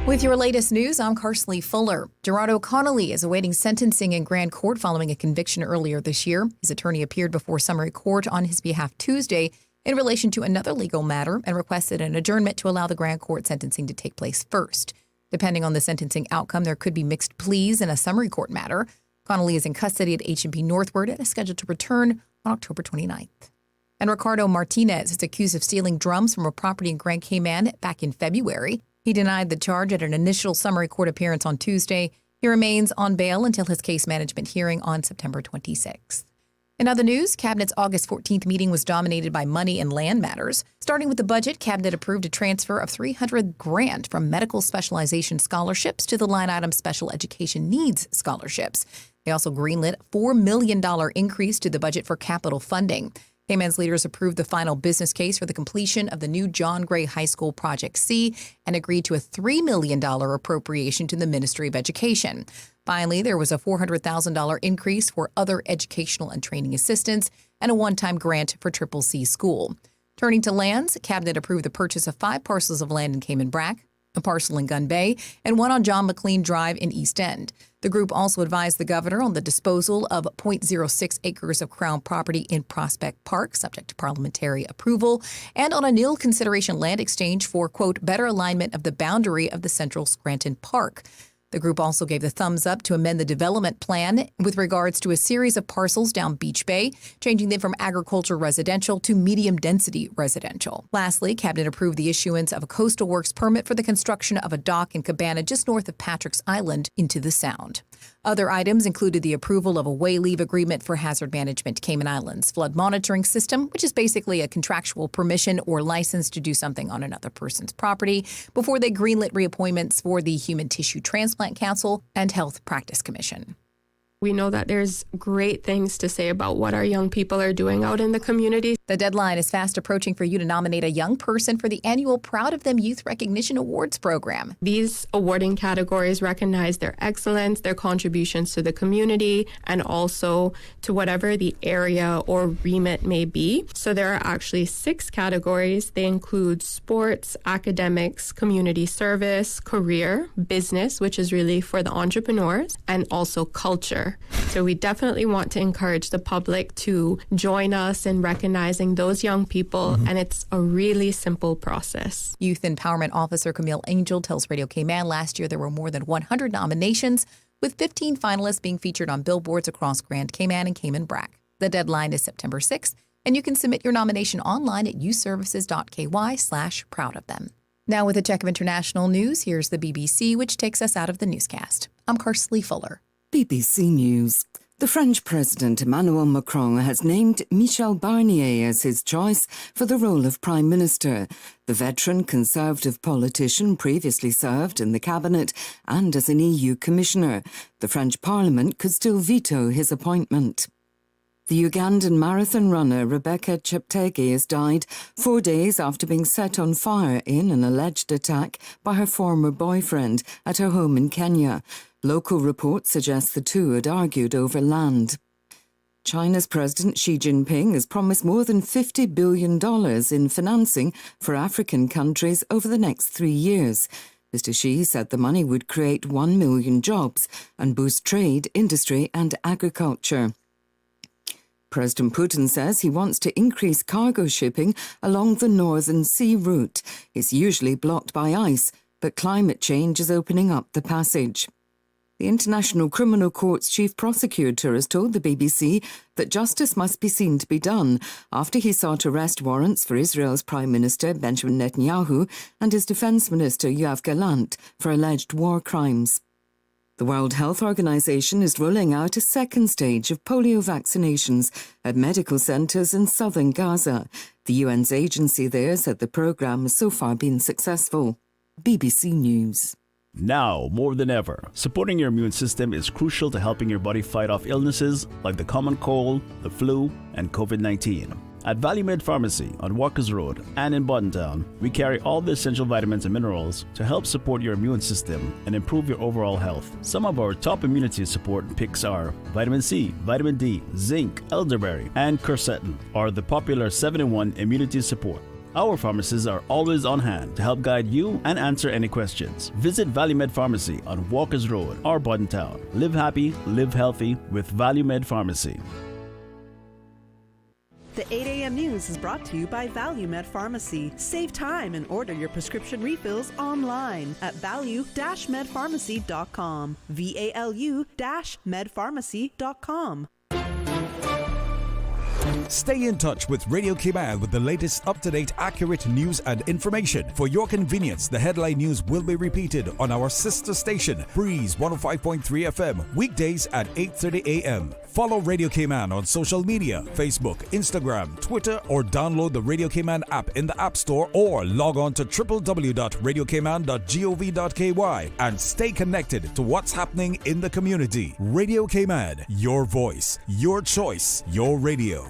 With your latest news, I'm Carsley Fuller. Gerardo Connolly is awaiting sentencing in Grand Court following a conviction earlier this year. His attorney appeared before summary court on his behalf Tuesday in relation to another legal matter and requested an adjournment to allow the Grand Court sentencing to take place first. Depending on the sentencing outcome, there could be mixed pleas in a summary court matter. Connolly is in custody at H&P Northward and is scheduled to return on October 29th. And Ricardo Martinez is accused of stealing drums from a property in Grand Cayman back in February. He denied the charge at an initial summary court appearance on Tuesday. He remains on bail until his case management hearing on September 26th. In other news, Cabinet's August 14th meeting was dominated by money and land matters. Starting with the budget, Cabinet approved a transfer of $300,000 from medical specialization scholarships to the line item special education needs scholarships. They also greenlit a $4 million increase to the budget for capital funding. Cayman's leaders approved the final business case for the completion of the new John Gray High School Project C and agreed to a $3 million appropriation to the Ministry of Education. Finally, there was a $400,000 increase for other educational and training assistance and a one-time grant for Triple C School. Turning to lands, Cabinet approved the purchase of 5 parcels of land in Cayman Brac, a parcel in Gun Bay, and one on John McLean Drive in East End. The group also advised the governor on the disposal of 0.06 acres of Crown property in Prospect Park, subject to parliamentary approval, and on a nil consideration land exchange for, quote, better alignment of the boundary of the Central Scranton Park. The group also gave the thumbs up to amend the development plan with regards to a series of parcels down Beach Bay, changing them from agriculture residential to medium density residential. Lastly, Cabinet approved the issuance of a coastal works permit for the construction of a dock in Cabana just north of Patrick's Island into the Sound. Other items included the approval of a way leave agreement for Hazard Management Cayman Islands flood monitoring system, which is basically a contractual permission or license to do something on another person's property, before they greenlit reappointments for the Human Tissue Transplant Council and Health Practice Commission. We know that there's great things to say about what our young people are doing out in the community. The deadline is fast approaching for you to nominate a young person for the annual Proud of Them Youth Recognition Awards program. These awarding categories recognize their excellence, their contributions to the community, and also to whatever the area or remit may be. So there are actually 6 categories. They include sports, academics, community service, career, business, which is really for the entrepreneurs, and also culture. So we definitely want to encourage the public to join us in recognizing those young people, and it's a really simple process. Youth Empowerment Officer Camille Angel tells Radio Cayman last year there were more than 100 nominations, with 15 finalists being featured on billboards across Grand Cayman and Cayman Brac. The deadline is September 6th, and you can submit your nomination online at youthservices.ky/proud of them. Now with a check of international news, here's the BBC, which takes us out of the newscast. I'm Carsley Fuller. BBC News. The French President Emmanuel Macron has named Michel Barnier as his choice for the role of Prime Minister. The veteran Conservative politician previously served in the cabinet and as an EU commissioner. The French Parliament could still veto his appointment. The Ugandan marathon runner Rebecca Cheptegei has died 4 days after being set on fire in an alleged attack by her former boyfriend at her home in Kenya. Local reports suggest the two had argued over land. China's President Xi Jinping has promised more than $50 billion in financing for African countries over the next 3 years. Mr. Xi said the money would create 1 million jobs and boost trade, industry and agriculture. President Putin says he wants to increase cargo shipping along the Northern Sea route. It's usually blocked by ice, but climate change is opening up the passage. The International Criminal Court's chief prosecutor has told the BBC that justice must be seen to be done after he sought arrest warrants for Israel's Prime Minister Benjamin Netanyahu and his Defence Minister Yoav Gallant for alleged war crimes. The World Health Organization is rolling out a second stage of polio vaccinations at medical centres in southern Gaza. The UN's agency there said the programme has so far been successful. BBC News. Now, more than ever, supporting your immune system is crucial to helping your body fight off illnesses like the common cold, the flu, and COVID-19. At Valley Med Pharmacy on Walkers Road and in Buttontown, we carry all the essential vitamins and minerals to help support your immune system and improve your overall health. Some of our top immunity support picks are vitamin C, vitamin D, zinc, elderberry, and quercetin are the popular 7-in-1 immunity support. Our pharmacists are always on hand to help guide you and answer any questions. Visit Valley Med Pharmacy on Walkers Road or Buttontown. Live happy, live healthy with Valley Med Pharmacy. The 8 a.m. news is brought to you by ValueMed Pharmacy. Save time and order your prescription refills online at value-medpharmacy.com. VALU-medpharmacy.com. Stay in touch with Radio Cayman with the latest up-to-date, accurate news and information. For your convenience, the headline news will be repeated on our sister station, Breeze 105.3 FM, weekdays at 8:30 a.m. Follow Radio Cayman on social media, Facebook, Instagram, Twitter, or download the Radio Cayman app in the App Store or log on to www.radiocayman.gov.ky and stay connected to what's happening in the community. Radio Cayman, your voice, your choice, your radio.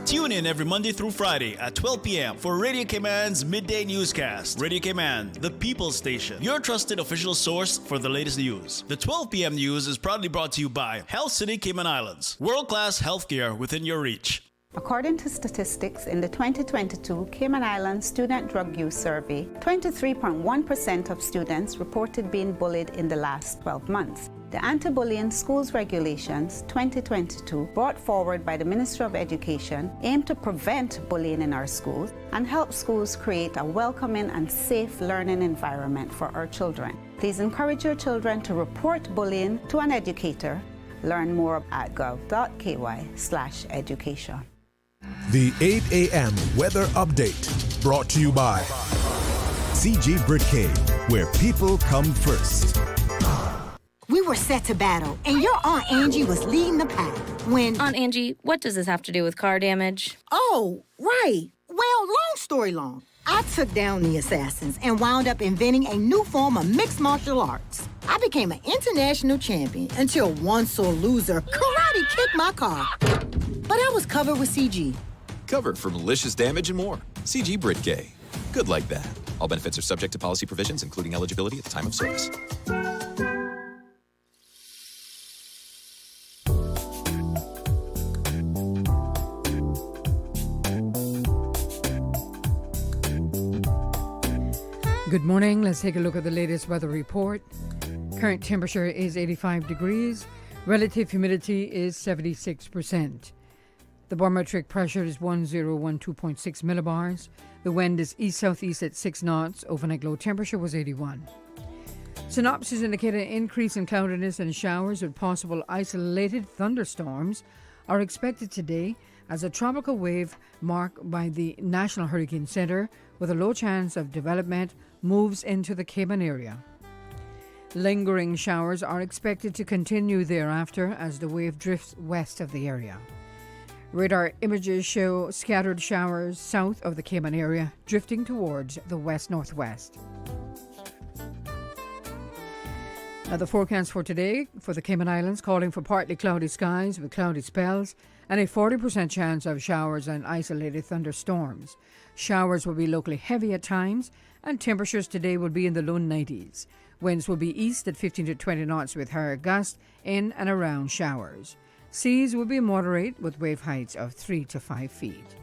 Tune in every Monday through Friday at 12 p.m. for Radio Cayman's Midday Newscast. Radio Cayman, the People's Station, your trusted official source for the latest news. The 12 p.m. news is proudly brought to you by Health City Cayman Islands. World-class healthcare within your reach. According to statistics in the 2022 Cayman Islands Student Drug Use Survey, 23.1% of students reported being bullied in the last 12 months. The Anti-Bullying Schools Regulations 2022, brought forward by the Ministry of Education, aim to prevent bullying in our schools and help schools create a welcoming and safe learning environment for our children. Please encourage your children to report bullying to an educator. Learn more at gov.ky/education. The 8 a.m. weather update brought to you by CG Britcay, where people come first. We were set to battle, and your Aunt Angie was leading the pack when... Aunt Angie, what does this have to do with car damage? Oh, right. Well, long story long. I took down the assassins and wound up inventing a new form of mixed martial arts. I became an international champion until one sore loser karate kicked my car. But I was covered with CG. Covered for malicious damage and more. CG Britcay. Good like that. All benefits are subject to policy provisions, including eligibility at the time of service. Good morning. Let's take a look at the latest weather report. Current temperature is 85 degrees. Relative humidity is 76%. The barometric pressure is 1012.6 millibars. The wind is east-southeast at 6 knots. Overnight low temperature was 81. Synopsis indicate an increase in cloudiness and showers with possible isolated thunderstorms are expected today as a tropical wave marked by the National Hurricane Center with a low chance of development moves into the Cayman area. Lingering showers are expected to continue thereafter as the wave drifts west of the area. Radar images show scattered showers south of the Cayman area, drifting towards the west-northwest. Now the forecast for today for the Cayman Islands calling for partly cloudy skies with cloudy spells and a 40% chance of showers and isolated thunderstorms. Showers will be locally heavy at times, and temperatures today will be in the low 90s. Winds will be east at 15 to 20 knots with higher gusts in and around showers. Seas will be moderate with wave heights of 3 to 5 feet.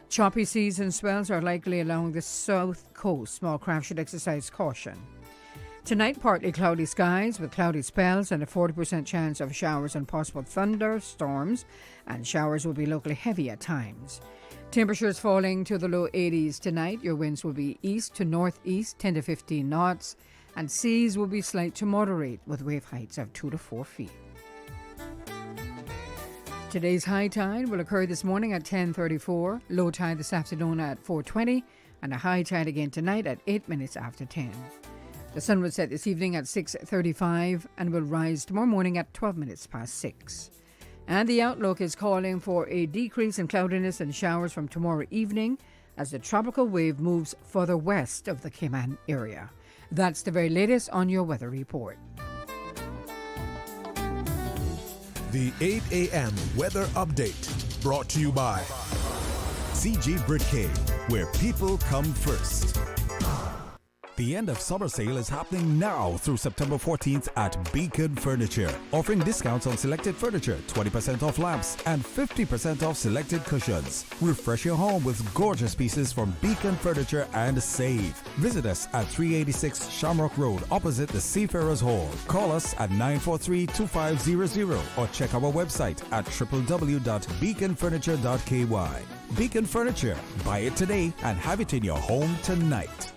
Choppy seas and swells are likely along the south coast. Small craft should exercise caution. Tonight, partly cloudy skies with cloudy spells and a 40% chance of showers and possible thunderstorms, and showers will be locally heavy at times. Temperatures falling to the low 80s tonight. Your winds will be east to northeast, 10 to 15 knots, and seas will be slight to moderate with wave heights of 2 to 4 feet. Today's high tide will occur this morning at 10:34, low tide this afternoon at 4:20, and a high tide again tonight at 8 minutes after 10. The sun will set this evening at 6:35 and will rise tomorrow morning at 12 minutes past 6. And the outlook is calling for a decrease in cloudiness and showers from tomorrow evening as the tropical wave moves further west of the Cayman area. That's the very latest on your weather report. The 8 a.m. weather update brought to you by CG Britcay, where people come first. The end of summer sale is happening now through September 14th at Beacon Furniture, offering discounts on selected furniture, 20% off lamps, and 50% off selected cushions. Refresh your home with gorgeous pieces from Beacon Furniture and save. Visit us at 386 Shamrock Road, opposite the Seafarers Hall. Call us at 943-2500 or check our website at www.beaconfurniture.ky. Beacon Furniture. Buy it today and have it in your home tonight.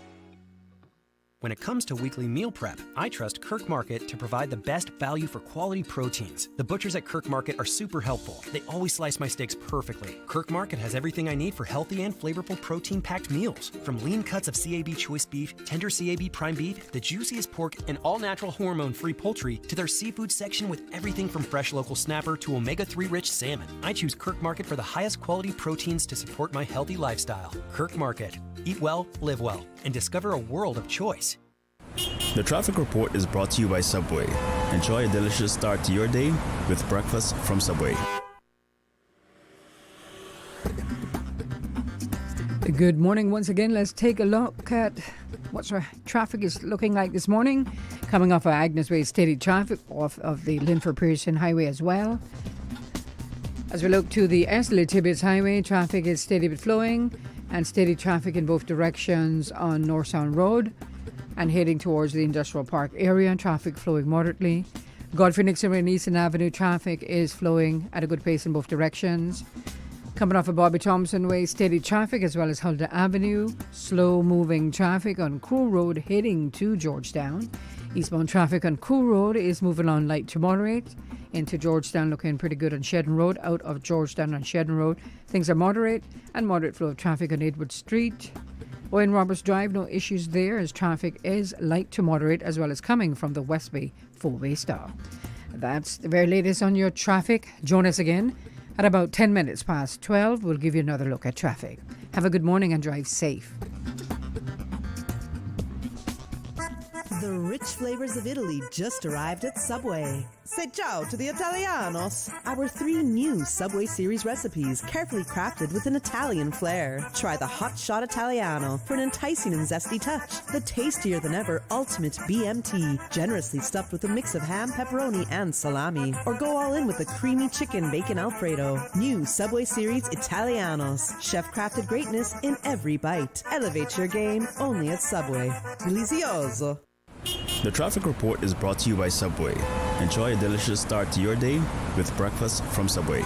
When it comes to weekly meal prep, I trust Kirk Market to provide the best value for quality proteins. The butchers at Kirk Market are super helpful. They always slice my steaks perfectly. Kirk Market has everything I need for healthy and flavorful protein-packed meals. From lean cuts of CAB choice beef, tender CAB prime beef, the juiciest pork, and all-natural hormone-free poultry, to their seafood section with everything from fresh local snapper to omega-3 rich salmon. I choose Kirk Market for the highest quality proteins to support my healthy lifestyle. Kirk Market. Eat well, live well, and discover a world of choice. The traffic report is brought to you by Subway. Enjoy a delicious start to your day with breakfast from Subway. Good morning once again. Let's take a look at what our traffic is looking like this morning. Coming off of Agnes Way, steady traffic off of the Linford Pearson Highway as well. As we look to the Esley Tibbetts Highway, traffic is steady but flowing, and steady traffic in both directions on North Sound Road and heading towards the Industrial Park area. Traffic flowing moderately. Godfrey Nixon and Eastern Avenue traffic is flowing at a good pace in both directions. Coming off of Bobby Thompson Way, steady traffic as well as Huldah Avenue. Slow moving traffic on Crew Road heading to Georgetown. Eastbound traffic on Crew Road is moving on light to moderate. Into Georgetown looking pretty good on Shedden Road. Out of Georgetown on Shedden Road, things are moderate, and moderate flow of traffic on Edward Street. Owen Roberts Drive, no issues there as traffic is light to moderate as well as coming from the West Bay four-way stop. That's the very latest on your traffic. Join us again at about 10 minutes past 12. We'll give you another look at traffic. Have a good morning and drive safe. The rich flavors of Italy just arrived at Subway. Say ciao to the Italianos. Our 3 new Subway Series recipes, carefully crafted with an Italian flair. Try the Hot Shot Italiano for an enticing and zesty touch. The tastier than ever Ultimate BMT, generously stuffed with a mix of ham, pepperoni, and salami. Or go all in with the creamy chicken bacon Alfredo. New Subway Series Italianos. Chef-crafted greatness in every bite. Elevate your game only at Subway. Delizioso. The traffic report is brought to you by Subway. Enjoy a delicious start to your day with breakfast from Subway.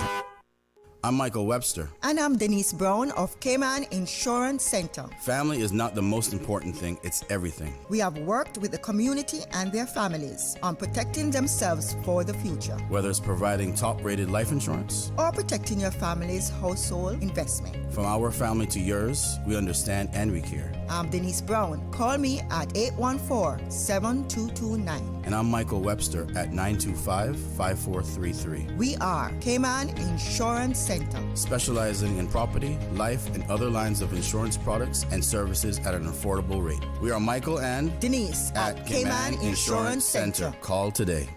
I'm Michael Webster. And I'm Denise Brown of Cayman Insurance Center. Family is not the most important thing, it's everything. We have worked with the community and their families on protecting themselves for the future. Whether it's providing top-rated life insurance or protecting your family's household investment. From our family to yours, we understand and we care. I'm Denise Brown. Call me at 814-7229. And I'm Michael Webster at 925-5433. We are Cayman Insurance Center, specializing in property, life, and other lines of insurance products and services at an affordable rate. We are Michael and Denise at Cayman Insurance Center. Call today.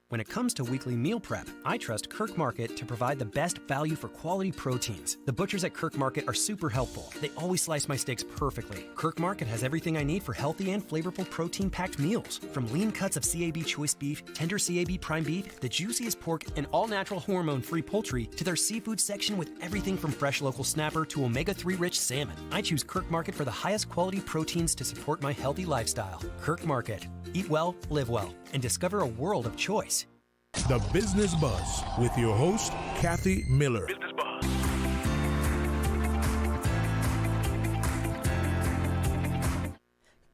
When it comes to weekly meal prep, I trust Kirk Market to provide the best value for quality proteins. The butchers at Kirk Market are super helpful. They always slice my steaks perfectly. Kirk Market has everything I need for healthy and flavorful protein-packed meals. From lean cuts of CAB choice beef, tender CAB prime beef, the juiciest pork, and all-natural hormone-free poultry, to their seafood section with everything from fresh local snapper to omega-3 rich salmon. I choose Kirk Market for the highest quality proteins to support my healthy lifestyle. Kirk Market. Eat well, live well, and discover a world of choice. The Business Buzz with your host, Kathy Miller. Business Buzz.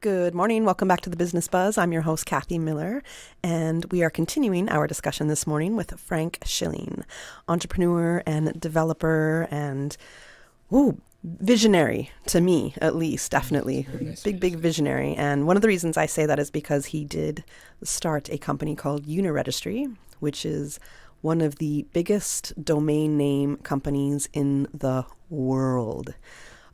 Good morning. Welcome back to the Business Buzz. I'm your host, Kathy Miller, and we are continuing our discussion this morning with Frank Schilling, entrepreneur and developer and visionary, to me at least, definitely. Nice big visionary. And one of the reasons I say that is because he did start a company called Uniregistry, which is one of the biggest domain name companies in the world.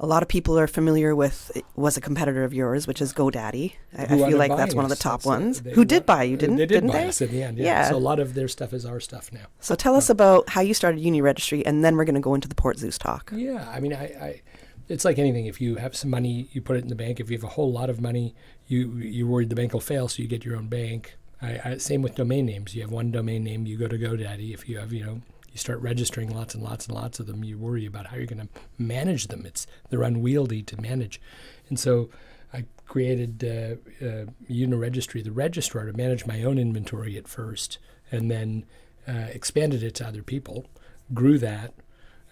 A lot of people are familiar with, was a competitor of yours, which is GoDaddy. I feel like that's one of the top ones. Who did buy you, didn't they? They did buy us in the end, yeah. So a lot of their stuff is our stuff now. So tell us about how you started Uniregistry, and then we're going to go into the Port Zeus talk. Yeah, I mean, it's like anything. If you have some money, you put it in the bank. If you have a whole lot of money, you're worried the bank will fail, so you get your own bank. Same with domain names. You have one domain name, you go to GoDaddy. If you have, you start registering lots and lots and lots of them, you worry about how you're going to manage them. They're unwieldy to manage. And so I created Uniregistry, the registrar, to manage my own inventory at first, and then expanded it to other people, grew that,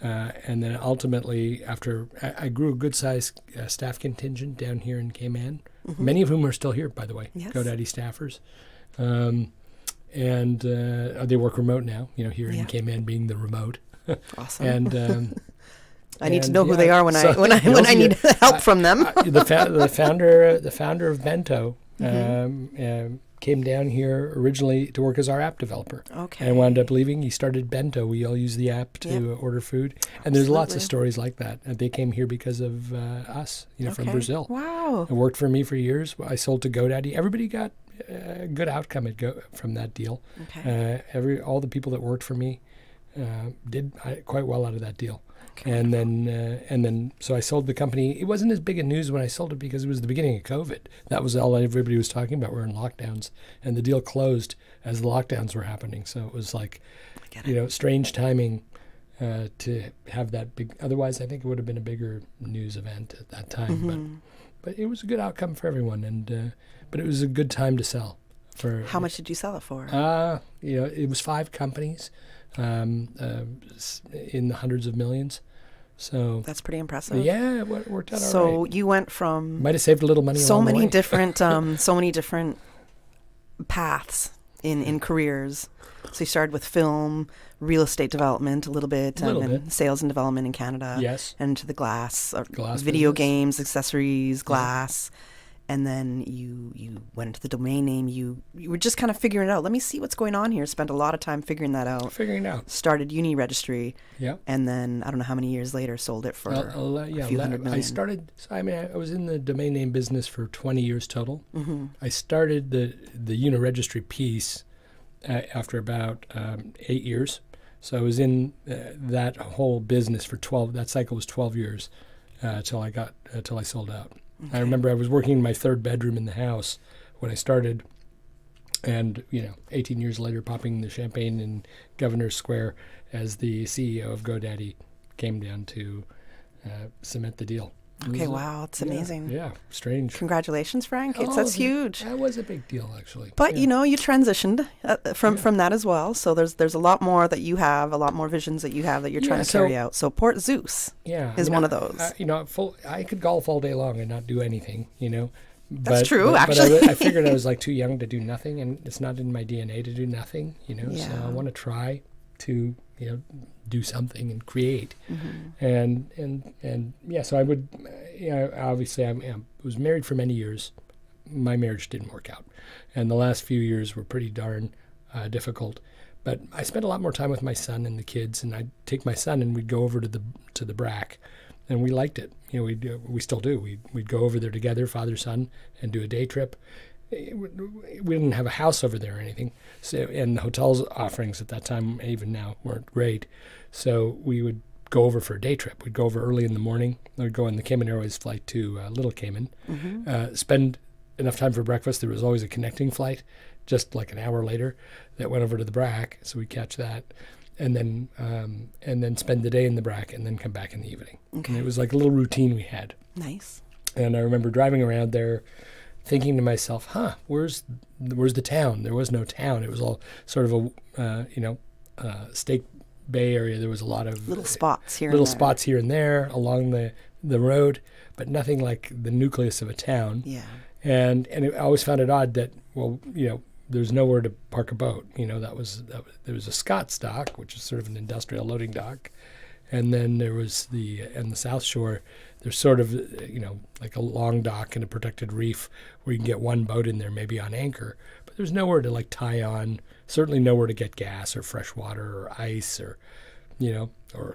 and then ultimately, after I grew a good-sized staff contingent down here in Cayman, many of whom are still here, by the way, yes. GoDaddy staffers. And they work remote now, here in Cayman being the remote. Awesome. And I need to know who they are when I need help from them. The founder of Bento came down here originally to work as our app developer. Okay. And wound up leaving. He started Bento. We all use the app to order food. And there's lots of stories like that. They came here because of us, from Brazil. Wow. It worked for me for years. I sold to GoDaddy. Everybody got a good outcome from that deal. Okay. All the people that worked for me did quite well out of that deal. Okay. And then so I sold the company. It wasn't as big a news when I sold it because it was the beginning of COVID. That was all everybody was talking about. We're in lockdowns, and the deal closed as the lockdowns were happening. So it was like, strange timing to have that big. Otherwise, I think it would have been a bigger news event at that time. But it was a good outcome for everyone, and but it was a good time to sell. How much did you sell it for? It was 5 companies in the hundreds of millions. So that's pretty impressive. Yeah, it worked out all right. So you went from might have saved a little money. So many different paths in careers. So you started with film, real estate development a little bit, and sales and development in Canada. Yes. And to the glass business. video games, accessories, glass. Yeah. And then you went into the domain name. You were just kind of figuring it out. Let me see what's going on here. Spent a lot of time figuring that out. Started Uniregistry. Yeah. And then, I don't know how many years later, sold it for a few $100 million. I was in the domain name business for 20 years total. Mm-hmm. I started the Uniregistry piece after about 8 years. So I was in that whole business for 12. That cycle was 12 years till I sold out. Okay. I remember I was working in my 3rd bedroom in the house when I started, and 18 years later, popping the champagne in Governor's Square as the CEO of GoDaddy came down to cement the deal. Okay, wow, it's amazing. Yeah, strange. Congratulations, Frank. That's huge. That was a big deal, actually. But you transitioned from that as well. So there's a lot more that you have, a lot more visions that you have that you're trying to carry out. So Port Zeus is one of those. I could golf all day long and not do anything. That's true, actually. But I figured I was too young to do nothing, and it's not in my DNA to do nothing. So I want to try to do something and create. And yeah, so I would, obviously I was married for many years. My marriage didn't work out, and the last few years were pretty darn difficult. But I spent a lot more time with my son and the kids, and I'd take my son and we'd go over to the BRAC, and we liked it. We still do. We'd go over there together, father, son, and do a day trip. We didn't have a house over there or anything, so, and the hotel's offerings at that time, even now, weren't great. So we would go over for a day trip. We'd go over early in the morning. We'd go on the Cayman Airways flight to Little Cayman, spend enough time for breakfast. There was always a connecting flight just like an hour later that went over to the BRAC, so we'd catch that, and then spend the day in the BRAC and then come back in the evening. Okay. And it was like a little routine we had. Nice. And I remember driving around there thinking to myself, where's the town? There was no town. It was all sort of a Steak Bay area. There was a lot of little spots here and there along the road, but nothing like the nucleus of a town. Yeah. And I always found it odd that, there's nowhere to park a boat. There was a Scott's dock, which is sort of an industrial loading dock, and then there was on the South Shore, there's sort of, like a long dock and a protected reef where you can get one boat in there, maybe on anchor, but there's nowhere to like tie on, certainly nowhere to get gas or fresh water or ice or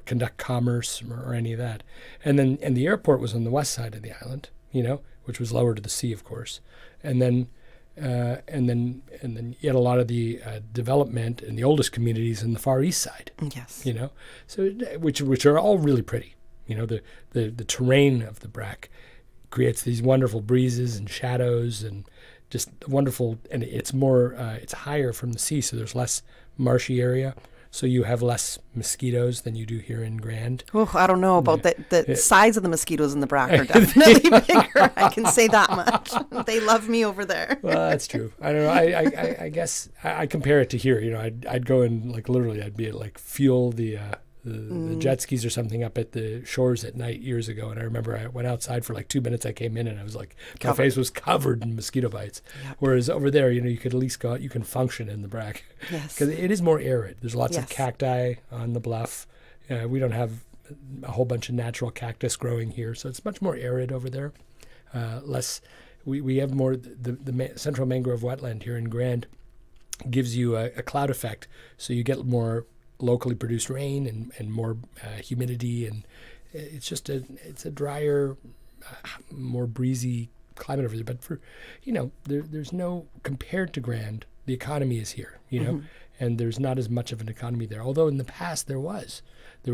conduct commerce or any of that. And the airport was on the west side of the island, which was lower to the sea, of course. And then you had a lot of the development and the oldest communities in the far east side. Yes. So which are all really pretty. The terrain of the BRAC creates these wonderful breezes and shadows and just wonderful. And it's more it's higher from the sea, so there's less marshy area. So you have less mosquitoes than you do here in Grand. Oh, I don't know about the size of the mosquitoes in the BRAC are definitely bigger. I can say that much. They love me over there. Well, that's true. I don't know. I guess I compare it to here. I'd go and like literally I'd be like fuel the jet skis or something up at the shores at night years ago. And I remember I went outside for like 2 minutes. I came in and I was like, my face was covered in mosquito bites. Yep. Whereas over there, you could at least go out, you can function in the BRAC. Yes. Because it is more arid. There's lots of cacti on the bluff. We don't have a whole bunch of natural cactus growing here. So it's much more arid over there. We have more, the central mangrove wetland here in Grand gives you a cloud effect. So you get more locally produced rain and more humidity, and it's a drier, more breezy climate over there. But for there's no, compared to Grand, the economy is here, and there's not as much of an economy there. Although in the past there was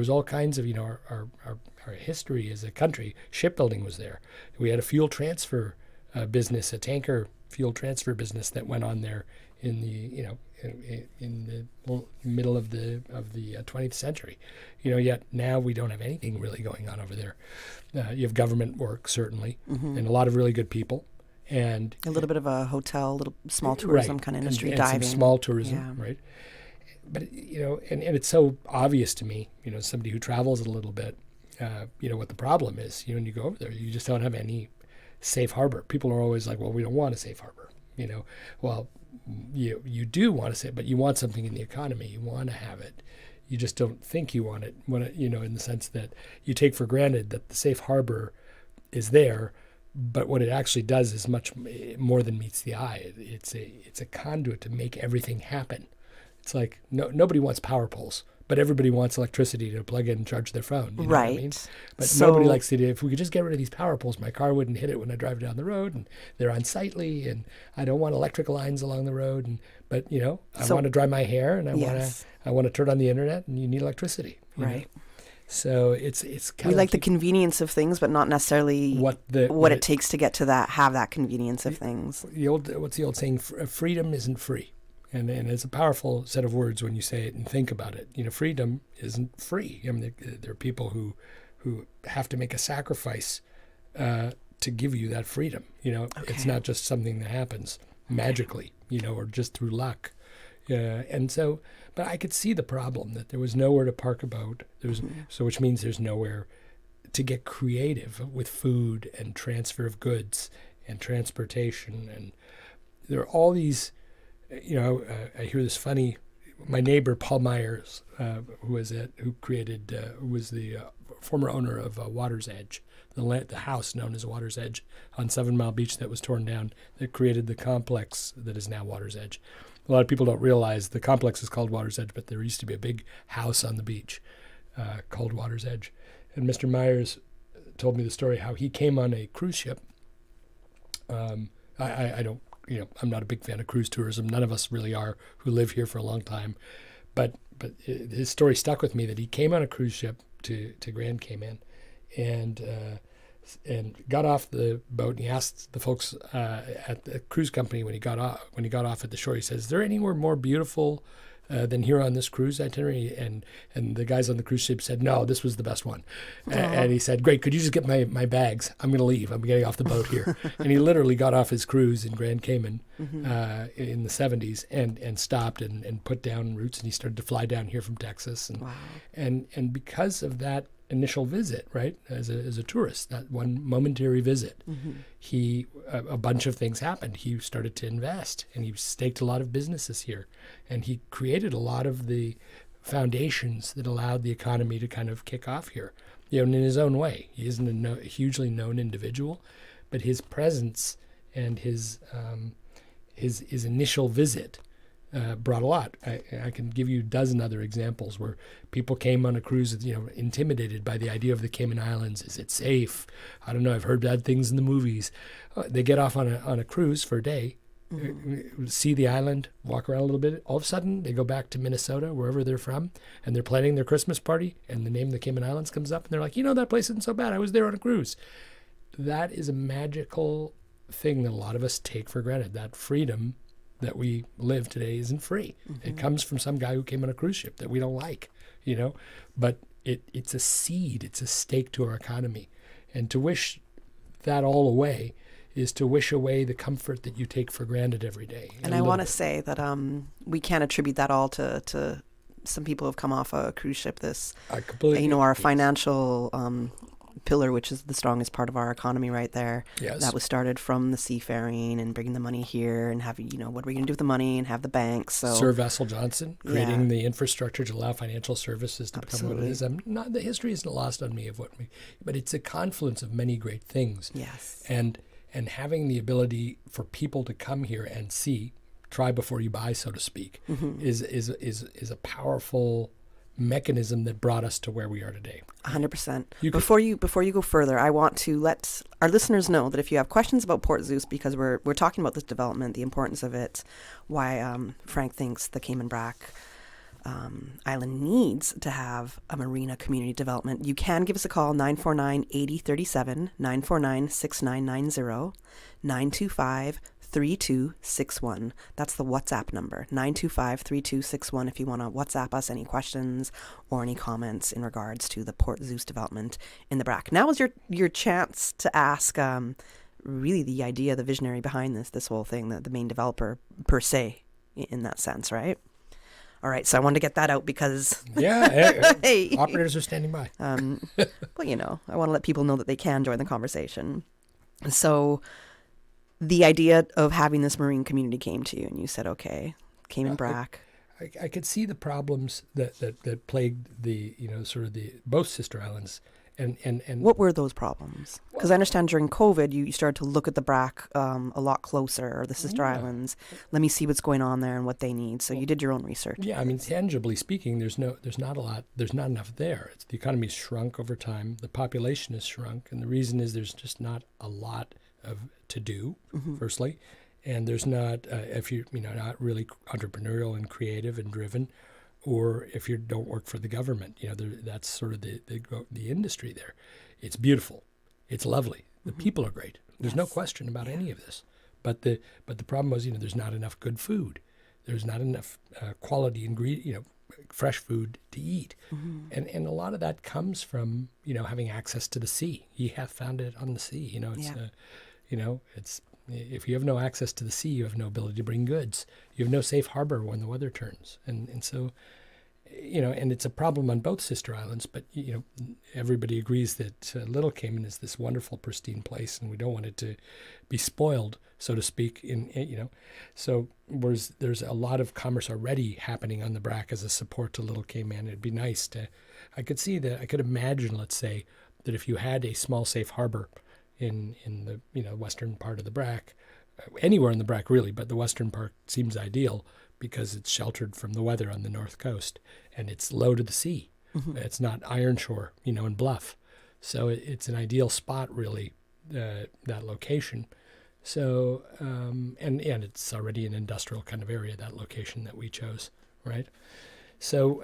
all kinds of our history as a country. Shipbuilding was there. We had a fuel transfer business, a tanker fuel transfer business that went on there in the in the middle of the 20th century, yet now we don't have anything really going on over there. You have government work, certainly, and a lot of really good people, and a little bit of a hotel, little small tourism kind of industry, and diving. Some small tourism, right? But, and it's so obvious to me, somebody who travels a little bit, what the problem is. When you go over there, you just don't have any safe harbor. People are always like, well, we don't want a safe harbor, well, you do want to say, but you want something in the economy. You want to have it. You just don't think you want it. In the sense that you take for granted that the safe harbor is there, but what it actually does is much more than meets the eye. It's a conduit to make everything happen. It's like nobody wants power poles, but everybody wants electricity to plug in and charge their phone. You know right. What I mean? But nobody likes to. If we could just get rid of these power poles, my car wouldn't hit it when I drive down the road, and they're unsightly, and I don't want electrical lines along the road. But I want to dry my hair, and I want to turn on the internet, and you need electricity. Right. So it's kind we like the convenience of things, but not necessarily what it takes to get to have that convenience of things. What's the old saying? Freedom isn't free. And it's a powerful set of words when you say it and think about it. Freedom isn't free. I mean, there are people who have to make a sacrifice to give you that freedom. It's not just something that happens magically, or just through luck. And so, but I could see the problem that there was nowhere to park a boat. So which means there's nowhere to get creative with food and transfer of goods and transportation. And there are all these. I hear this funny my neighbor Paul Myers, who was the former owner of Water's Edge, the house known as Water's Edge on 7 Mile Beach that was torn down, that created the complex that is now Water's Edge. A lot of people don't realize the complex is called Water's Edge, but there used to be a big house on the beach called Water's Edge. And Mr. Myers told me the story how he came on a cruise ship. I don't, I'm not a big fan of cruise tourism. None of us really are who live here for a long time. But his story stuck with me that he came on a cruise ship to Grand Cayman and got off the boat, and he asked the folks at the cruise company when he got off at the shore, he says, "Is there anywhere more beautiful than here on this cruise itinerary?" And the guys on the cruise ship said, "No, this was the best one." And he said, "Great, could you just get my bags? I'm going to leave. I'm getting off the boat here." And he literally got off his cruise in Grand Cayman in the 70s and stopped and put down roots, and he started to fly down here from Texas. And because of that initial visit, right, as a tourist, that one momentary visit, a bunch of things happened. He started to invest, and he staked a lot of businesses here, and he created a lot of the foundations that allowed the economy to kind of kick off here, in his own way. He isn't a hugely known individual, but his presence and his initial visit brought a lot. I can give you a dozen other examples where people came on a cruise, intimidated by the idea of the Cayman Islands. Is it safe? I don't know. I've heard bad things in the movies. They get off on a cruise for a day, see the island, walk around a little bit. All of a sudden, they go back to Minnesota, wherever they're from, and they're planning their Christmas party, and the name of the Cayman Islands comes up, and they're like, that place isn't so bad. I was there on a cruise. That is a magical thing that a lot of us take for granted. That freedom that we live today isn't free. It comes from some guy who came on a cruise ship that we don't like, but it's a seed, it's a stake to our economy. And to wish that all away is to wish away the comfort that you take for granted every day. And I want to say that we can't attribute that all to some people who have come off a cruise ship. Our financial pillar, which is the strongest part of our economy right there. Yes. That was started from the seafaring and bringing the money here and having, what are we going to do with the money, and have the banks. So Sir Vessel Johnson creating the infrastructure to allow financial services to become what it is. The history isn't lost on me but it's a confluence of many great things. Yes. And having the ability for people to come here and see, try before you buy, so to speak, is a powerful mechanism that brought us to where we are today. 100%. Before you go further, I want to let our listeners know that if you have questions about Port Zeus, because we're talking about this development, the importance of it, why Frank thinks the Cayman Brac Island needs to have a marina community development, you can give us a call, 949-8037, 949-6990, 925-3261. That's the WhatsApp number, 925-3261, if you want to WhatsApp us any questions or any comments in regards to the Port Zeus development in the Brac. Now is your chance to ask really the idea, the visionary behind this whole thing, the main developer per se, in that sense, right? All right, so I wanted to get that out because... hey. Operators are standing by. I want to let people know that they can join the conversation. So the idea of having this marine community came to you, and you said, okay, Cayman Brac. I could see the problems that plagued the both sister islands. And what were those problems? Because I understand during COVID, you started to look at the Brac a lot closer, or the sister islands. Let me see what's going on there and what they need. So you did your own research. Yeah, tangibly speaking, there's not enough there. The economy's shrunk over time. The population has shrunk, and the reason is there's just not a lot to do. Firstly, and there's not if you're not really entrepreneurial and creative and driven. Or if you don't work for the government, that's sort of the industry there. It's beautiful, it's lovely. The people are great. There's no question about any of this. But the problem was, there's not enough good food. There's not enough quality ingredient, fresh food to eat, and a lot of that comes from having access to the sea. You have found it on the sea. It's if you have no access to the sea, you have no ability to bring goods. You have no safe harbor when the weather turns. And so and it's a problem on both sister islands, but, everybody agrees that Little Cayman is this wonderful, pristine place, and we don't want it to be spoiled, so to speak, So whereas there's a lot of commerce already happening on the BRAC as a support to Little Cayman, it'd be nice I could imagine, let's say, that if you had a small, safe harbor in the, western part of the BRAC, anywhere in the BRAC really, but the western part seems ideal because it's sheltered from the weather on the north coast and it's low to the sea. Mm-hmm. It's not Ironshore, and Bluff. So it's an ideal spot, really, that location. So, and it's already an industrial kind of area, that location that we chose, right? So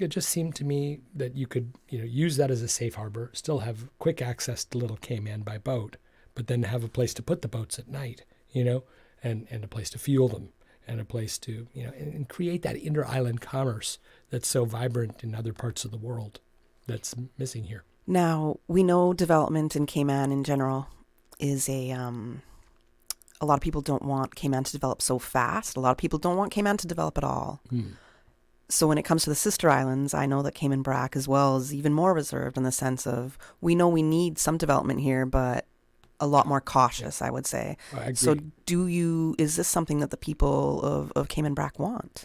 it just seemed to me that you could, use that as a safe harbor, still have quick access to Little Cayman by boat, but then have a place to put the boats at night, and a place to fuel them, and a place to, and create that inter-island commerce that's so vibrant in other parts of the world that's missing here. Now, we know development in Cayman in general is a lot of people don't want Cayman to develop so fast. A lot of people don't want Cayman to develop at all. So when it comes to the sister islands, I know that Cayman BRAC as well is even more reserved in the sense of we know we need some development here, but a lot more cautious, I would say. I agree. So is this something that the people of Cayman BRAC want?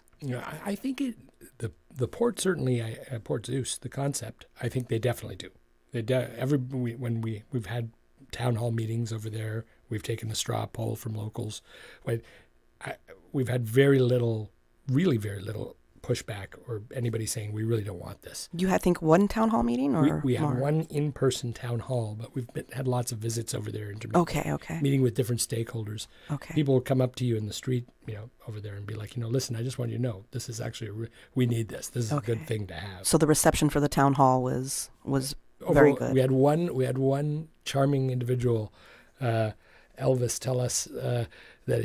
I think the port certainly, Port Zeus, the concept, I think they definitely do. When we've had town hall meetings over there, we've taken a straw poll from locals. We've had really very little pushback or anybody saying we really don't want this. You had, think, one town hall meeting, or we had more? one in-person town hall, but we've had lots of visits over there intermittently. Okay. Meeting with different stakeholders. Okay. People will come up to you in the street, over there and be like, listen, I just want you to know this is actually we need this. This is a good thing to have. So the reception for the town hall was very good. We had one charming individual, Elvis, tell us that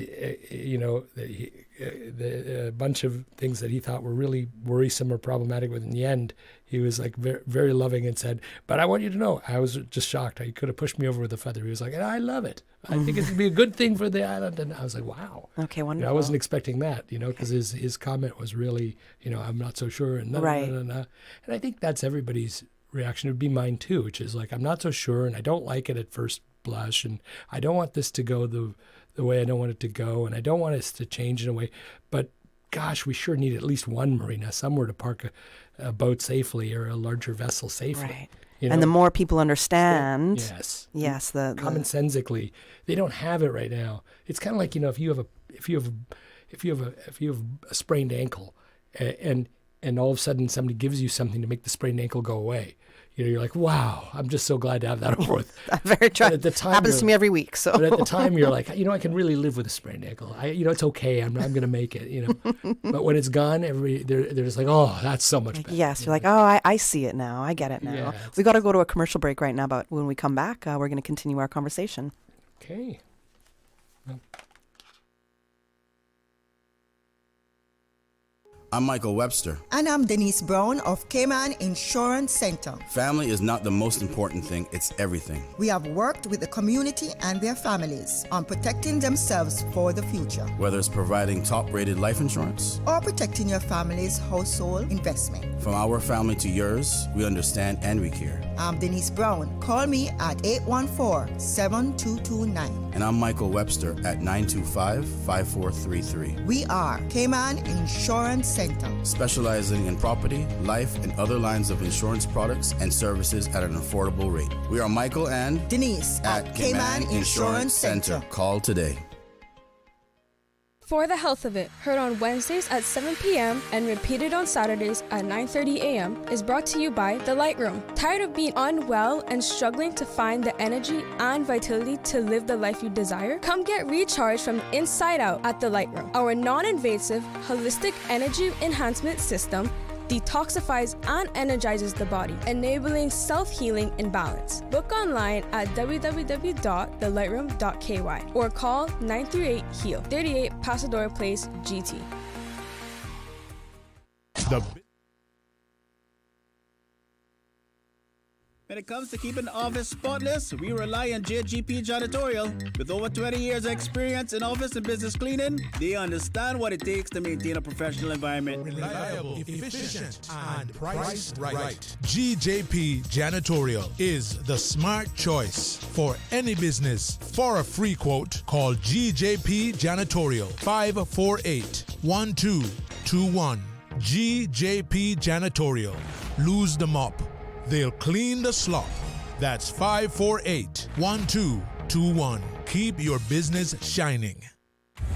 a bunch of things that he thought were really worrisome or problematic, but in the end, he was like very, very loving and said, "But I want you to know, I was just shocked. He could have pushed me over with a feather." He was like, "I love it. I think it would be a good thing for the island." And I was like, "Wow." Okay, wonderful. I wasn't expecting that, because his comment was really, I'm not so sure, and right. And I think that's everybody's reaction. It would be mine too, which is like, I'm not so sure, and I don't like it at first blush, and I don't want this to go the way I don't want it to go, and I don't want us to change in a way, but gosh, we sure need at least one marina, somewhere to park a boat safely or a larger vessel safely. Right. And the more people understand, yes, the commonsensically, they don't have it right now. It's kind of like, if you have a sprained ankle, and all of a sudden somebody gives you something to make the sprained ankle go away. You're like, wow, I'm just so glad to have that over with. I'm very trying. At the time, happens to me every week. So, but at the time, you're like, I can really live with a sprained ankle. It's okay. I'm going to make it. But when it's gone, they're just like, oh, that's so much better. Yes, you're like, oh, I see it now. I get it now. Yeah, we got to go to a commercial break right now, but when we come back, we're going to continue our conversation. Okay. Well. I'm Michael Webster. And I'm Denise Brown of Cayman Insurance Center. Family is not the most important thing, it's everything. We have worked with the community and their families on protecting themselves for the future. Whether it's providing top-rated life insurance or protecting your family's household investment. From our family to yours, we understand and we care. I'm Denise Brown. Call me at 814-7229. And I'm Michael Webster at 925-5433. We are Cayman Insurance Center. Specializing in property, life, and other lines of insurance products and services at an affordable rate. We are Michael and Denise at Cayman Insurance Center. Call today. For the Health of It, heard on Wednesdays at 7 p.m. and repeated on Saturdays at 9:30 a.m. is brought to you by The Light Room. Tired of being unwell and struggling to find the energy and vitality to live the life you desire? Come get recharged from the inside out at The Light Room. Our non-invasive, holistic energy enhancement system detoxifies and energizes the body, enabling self-healing and balance. Book online at www.thelightroom.ky or call 938-HEAL, 38 Pasadora Place, GT. When it comes to keeping the office spotless, we rely on JGP Janitorial. With over 20 years of experience in office and business cleaning, they understand what it takes to maintain a professional environment. Reliable, efficient, and priced right. GJP Janitorial is the smart choice for any business. For a free quote, call GJP Janitorial 548-1221. GJP Janitorial. Lose the mop. They'll clean the slop. That's 548-1221. Keep your business shining.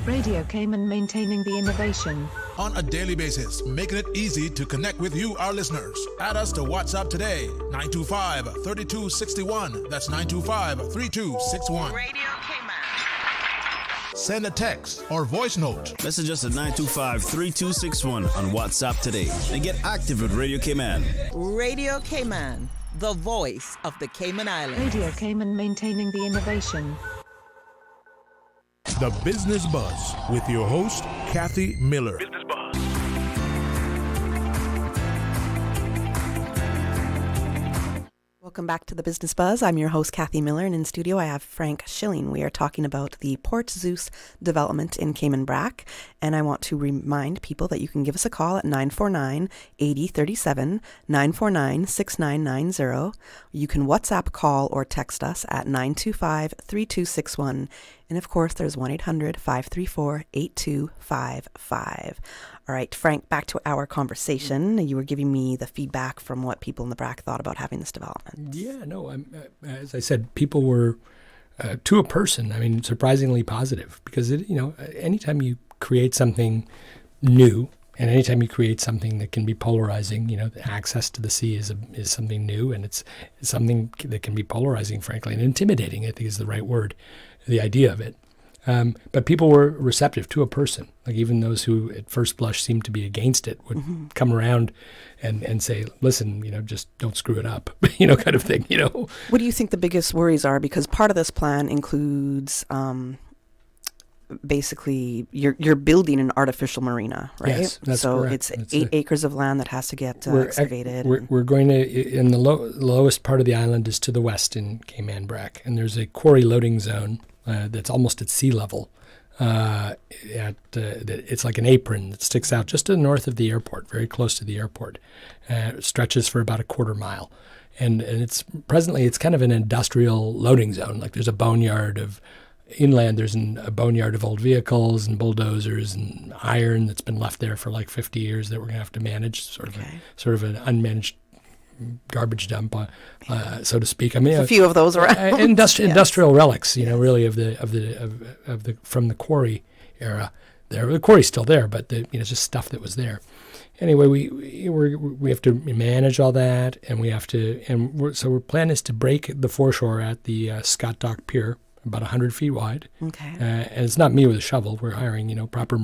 Radio Cayman, maintaining the innovation. On a daily basis, making it easy to connect with you, our listeners. Add us to WhatsApp today, 925-3261. That's 925-3261. Radio Cayman. Send a text or voice note. Message us at 925-3261 on WhatsApp today and get active with Radio Cayman. Radio Cayman, the voice of the Cayman Islands. Radio Cayman, maintaining the innovation. The Business Buzz with your host, Kathy Miller. Welcome back to the Business Buzz. I'm your host, Kathy Miller, and in studio I have Frank Schilling. We are talking about the Port Zeus development in Cayman Brac, and I want to remind people that you can give us a call at 949-8037, 949-6990. You can WhatsApp call or text us at 925-3261, and of course there's 1-800-534-8255. All right, Frank, back to our conversation. You were giving me the feedback from what people in the BRAC thought about having this development. Yeah, no, as I said, people were, to a person, I mean, surprisingly positive because, anytime you create something new and anytime you create something that can be polarizing, the access to the sea is something new, and it's something that can be polarizing, frankly, and intimidating, I think is the right word, the idea of it. But people were receptive to a person. Like even those who at first blush seemed to be against it would come around and say, listen, just don't screw it up, kind of thing, What do you think the biggest worries are? Because part of this plan includes basically you're building an artificial marina, right? Yes, that's so correct. It's 8 acres of land that has to get excavated. We're going to, in the lowest part of the island is to the west in Cayman Brac, and there's a quarry loading zone that's almost at sea level. It's like an apron that sticks out just to the north of the airport, very close to the airport. It stretches for about a quarter mile. And it's presently, it's kind of an industrial loading zone. Like there's a boneyard of inland, there's a boneyard of old vehicles and bulldozers and iron that's been left there for like 50 years that we're going to have to manage, sort of an unmanaged garbage dump, so to speak. I mean, a few of those around. Industrial relics, really of the from the quarry era. The quarry's still there, but it's just stuff that was there. Anyway, we have to manage all that, and so our plan is to break the foreshore at the Scott Dock Pier, about 100 feet wide. Okay. And it's not me with a shovel. We're hiring, proper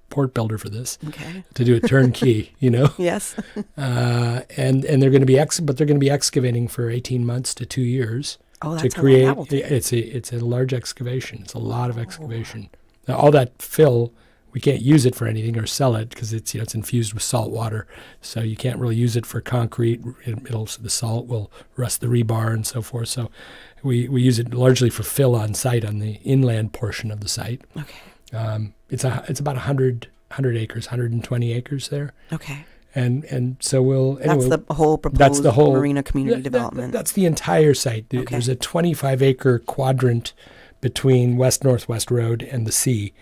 port builder for this. Okay. To do it turnkey, Yes. And they're going to be excavating for 18 months to 2 years. Oh, that's to create. How long that will take. It's a large excavation. It's a lot of excavation. Now, all that fill, we can't use it for anything or sell it because it's infused with salt water, so you can't really use it for concrete. The salt will rust the rebar and so forth. So we use it largely for fill on site on the inland portion of the site. Okay. It's about 100 acres, 120 acres there. Okay. And so that's the whole proposed marina community development. That's the entire site. Okay. There's a 25-acre quadrant between West-Northwest Road and the sea,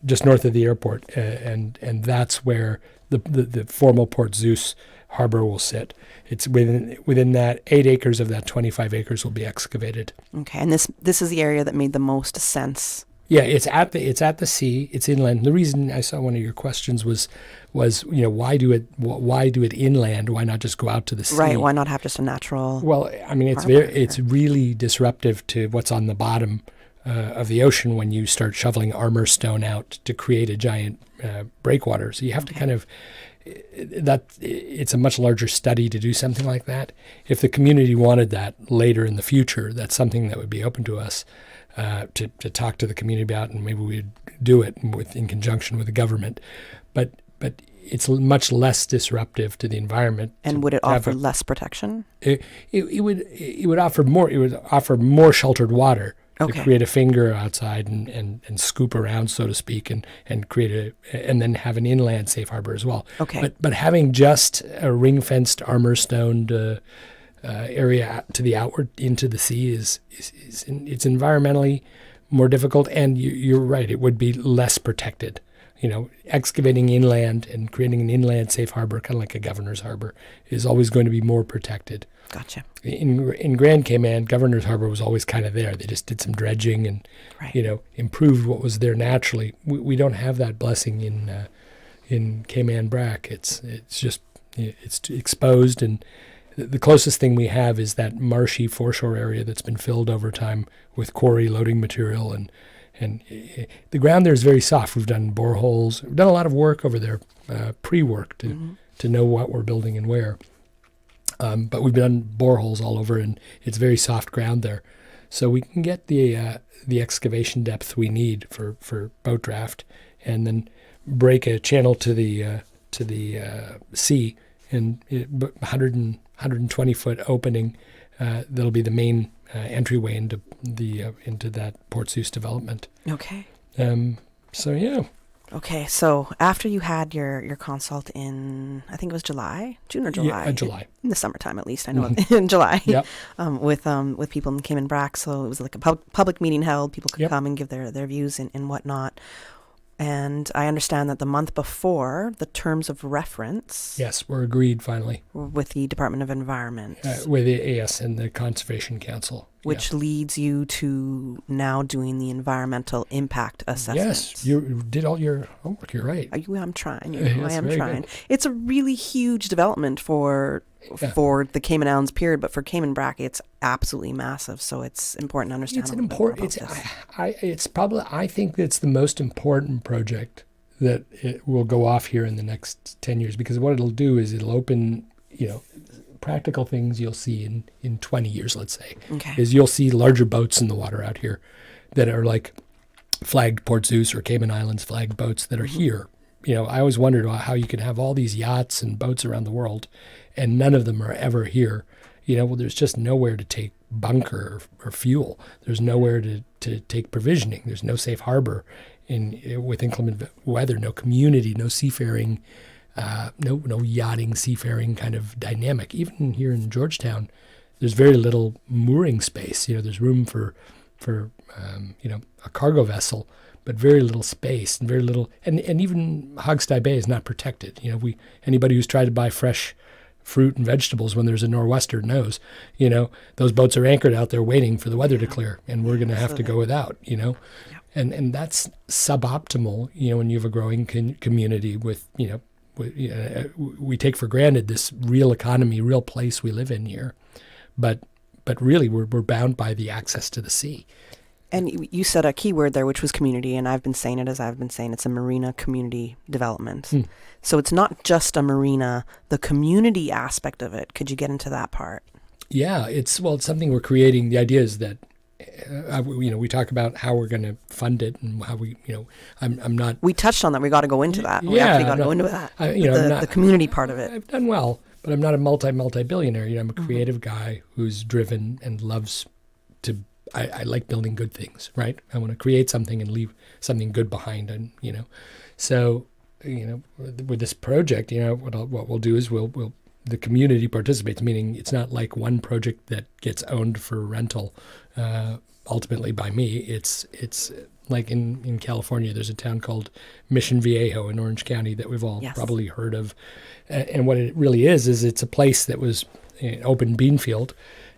just north of the airport, and that's where the formal Port Zeus harbor will sit. It's within that 8 acres of that 25 acres will be excavated. Okay, and this is the area that made the most sense. Yeah, it's at the sea. It's inland. The reason I saw one of your questions was why do it inland? Why not just go out to the sea? Right. Why not have just a natural? Well, I mean, it's really disruptive to what's on the bottom of the ocean when you start shoveling armor stone out to create a giant breakwater. So you have to kind of it's a much larger study to do something like that. If the community wanted that later in the future, that's something that would be open to us. To talk to the community about, and maybe we'd do it in conjunction with the government. But it's much less disruptive to the environment. And would it offer less protection? It would offer more. It would offer more sheltered water to create a finger outside and scoop around, so to speak, and create and then have an inland safe harbor as well. Okay. But having just a ring fenced, armor stoned area to the outward into the sea is it's environmentally more difficult, and you're right. It would be less protected. Excavating inland and creating an inland safe harbor, kind of like a governor's harbor, is always going to be more protected. Gotcha. In Grand Cayman, Governor's Harbor was always kind of there. They just did some dredging and, improved what was there naturally. We don't have that blessing in Cayman Brac. It's exposed, and the closest thing we have is that marshy foreshore area that's been filled over time with quarry loading material, and the ground there is very soft. We've done boreholes. We've done a lot of work over there, pre-work to know what we're building and where. But we've done boreholes all over, and it's very soft ground there. So we can get the excavation depth we need for boat draft, and then break a channel to the sea, and 120 foot opening. That'll be the main entryway into that Port Zeus development. Okay. So yeah. Okay, so after you had your consult in, I think it was June or July? Yeah, July. In the summertime, at least. I know in July. Yep. With people in Cayman Brac, so it was like a public meeting held. People could come and give their views and whatnot. And I understand that the month before, the terms of reference... Yes, were agreed finally. With the Department of Environment. With the AS and the Conservation Council. Which leads you to now doing the environmental impact assessment. Yes, you did all your homework. You're right. I'm trying. Yes, I am trying. Good. It's a really huge development for the Cayman Islands period, but for Cayman Brac, it's absolutely massive. So it's important to understand. I think it's the most important project that it will go off here in the next 10 years, because what it'll do is it'll open, practical things you'll see in 20 years, let's say, is you'll see larger boats in the water out here that are like flagged Port Zeus or Cayman Islands flagged boats that are here. I always wondered how you can have all these yachts and boats around the world and none of them are ever here. There's just nowhere to take bunker or fuel. There's nowhere to take provisioning. There's no safe harbor with inclement weather, no community, no seafaring, no yachting, seafaring kind of dynamic. Even here in Georgetown, there's very little mooring space. There's room for a cargo vessel, but very little space and very little. And even Hogstye Bay is not protected. Anybody who's tried to buy fresh fruit and vegetables when there's a nor'wester knows, those boats are anchored out there waiting for the weather to clear, and we're going to have to go without. And that's suboptimal. When you have a growing community with we take for granted this real economy, real place we live in here, but really we're bound by the access to the sea. And you said a key word there, which was community, and I've been saying it as I've been saying. It's a marina community development. So it's not just a marina, the community aspect of it. Could you get into that part? Yeah, it's something we're creating. The idea is that we talk about how we're going to fund it and how I'm not. We touched on that. We got to go into that. We actually got to go into that. The community part of it. I've done well, but I'm not a multi-billionaire. I'm a creative guy who's driven and loves to. I like building good things, right? I want to create something and leave something good behind, and So, with this project, what we'll do is the community participates, meaning it's not like one project that gets owned for rental, ultimately by me. It's like in California, there's a town called Mission Viejo in Orange County that we've all probably heard of, and what it really is it's a place that was an open bean field,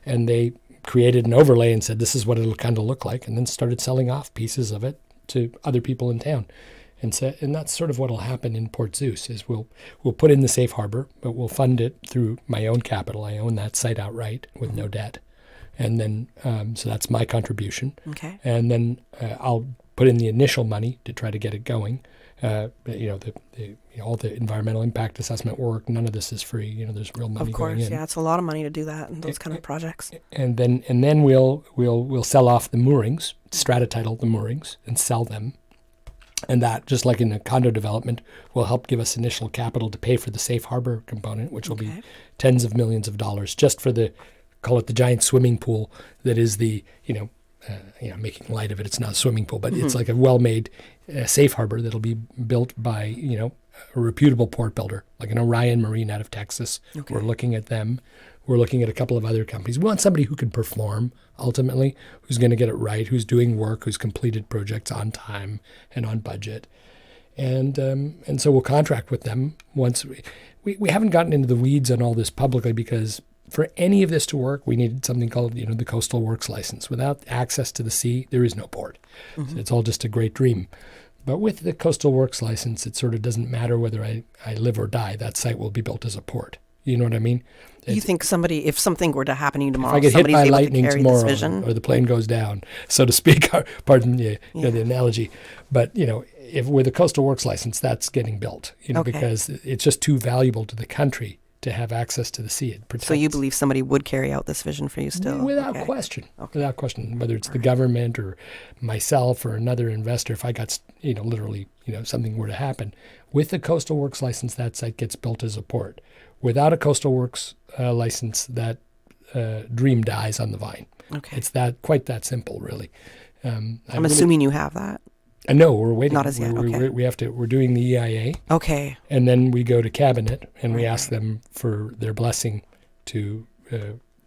and they created an overlay and said, this is what it'll kind of look like, and then started selling off pieces of it to other people in town. And that's sort of what will happen in Port Zeus, is we'll put in the safe harbor, but we'll fund it through my own capital. I own that site outright with no debt. And then, so that's my contribution. Okay. And then I'll put in the initial money to try to get it going. All the environmental impact assessment work, none of this is free. There's real money going in. Of course, yeah, it's a lot of money to do that in those kind of projects. And then we'll sell off the moorings, strata title the moorings, and sell them. And that, just like in a condo development, will help give us initial capital to pay for the safe harbor component, which will be tens of millions of dollars just for call it the giant swimming pool that is making light of it. It's not a swimming pool, but it's like a well-made safe harbor that'll be built by, a reputable port builder, like an Orion Marine out of Texas. Okay. We're looking at them. We're looking at a couple of other companies. We want somebody who can perform, ultimately, who's going to get it right, who's doing work, who's completed projects on time and on budget. And so we'll contract with them once. We haven't gotten into the weeds on all this publicly because for any of this to work, we needed something called the Coastal Works License. Without access to the sea, there is no port. So it's all just a great dream. But with the Coastal Works License, it sort of doesn't matter whether I live or die. That site will be built as a port. You know what I mean? You think if something were to happen to you tomorrow, if I get hit by able lightning to carry tomorrow, this vision? or the plane goes down, so to speak, pardon the analogy, but if with a Coastal Works License, that's getting built, because it's just too valuable to the country to have access to the sea. It protects. So you believe somebody would carry out this vision for you still? Without question. Without question, whether it's the government or myself or another investor, if I got, literally, something were to happen, with the Coastal Works License, that site gets built as a port. Without a Coastal Works license, that dream dies on the vine. Okay. It's quite that simple, really. I'm assuming you have that. No, we're waiting. Not as yet. Okay. We're doing the EIA. Okay. And then we go to cabinet and we ask them for their blessing to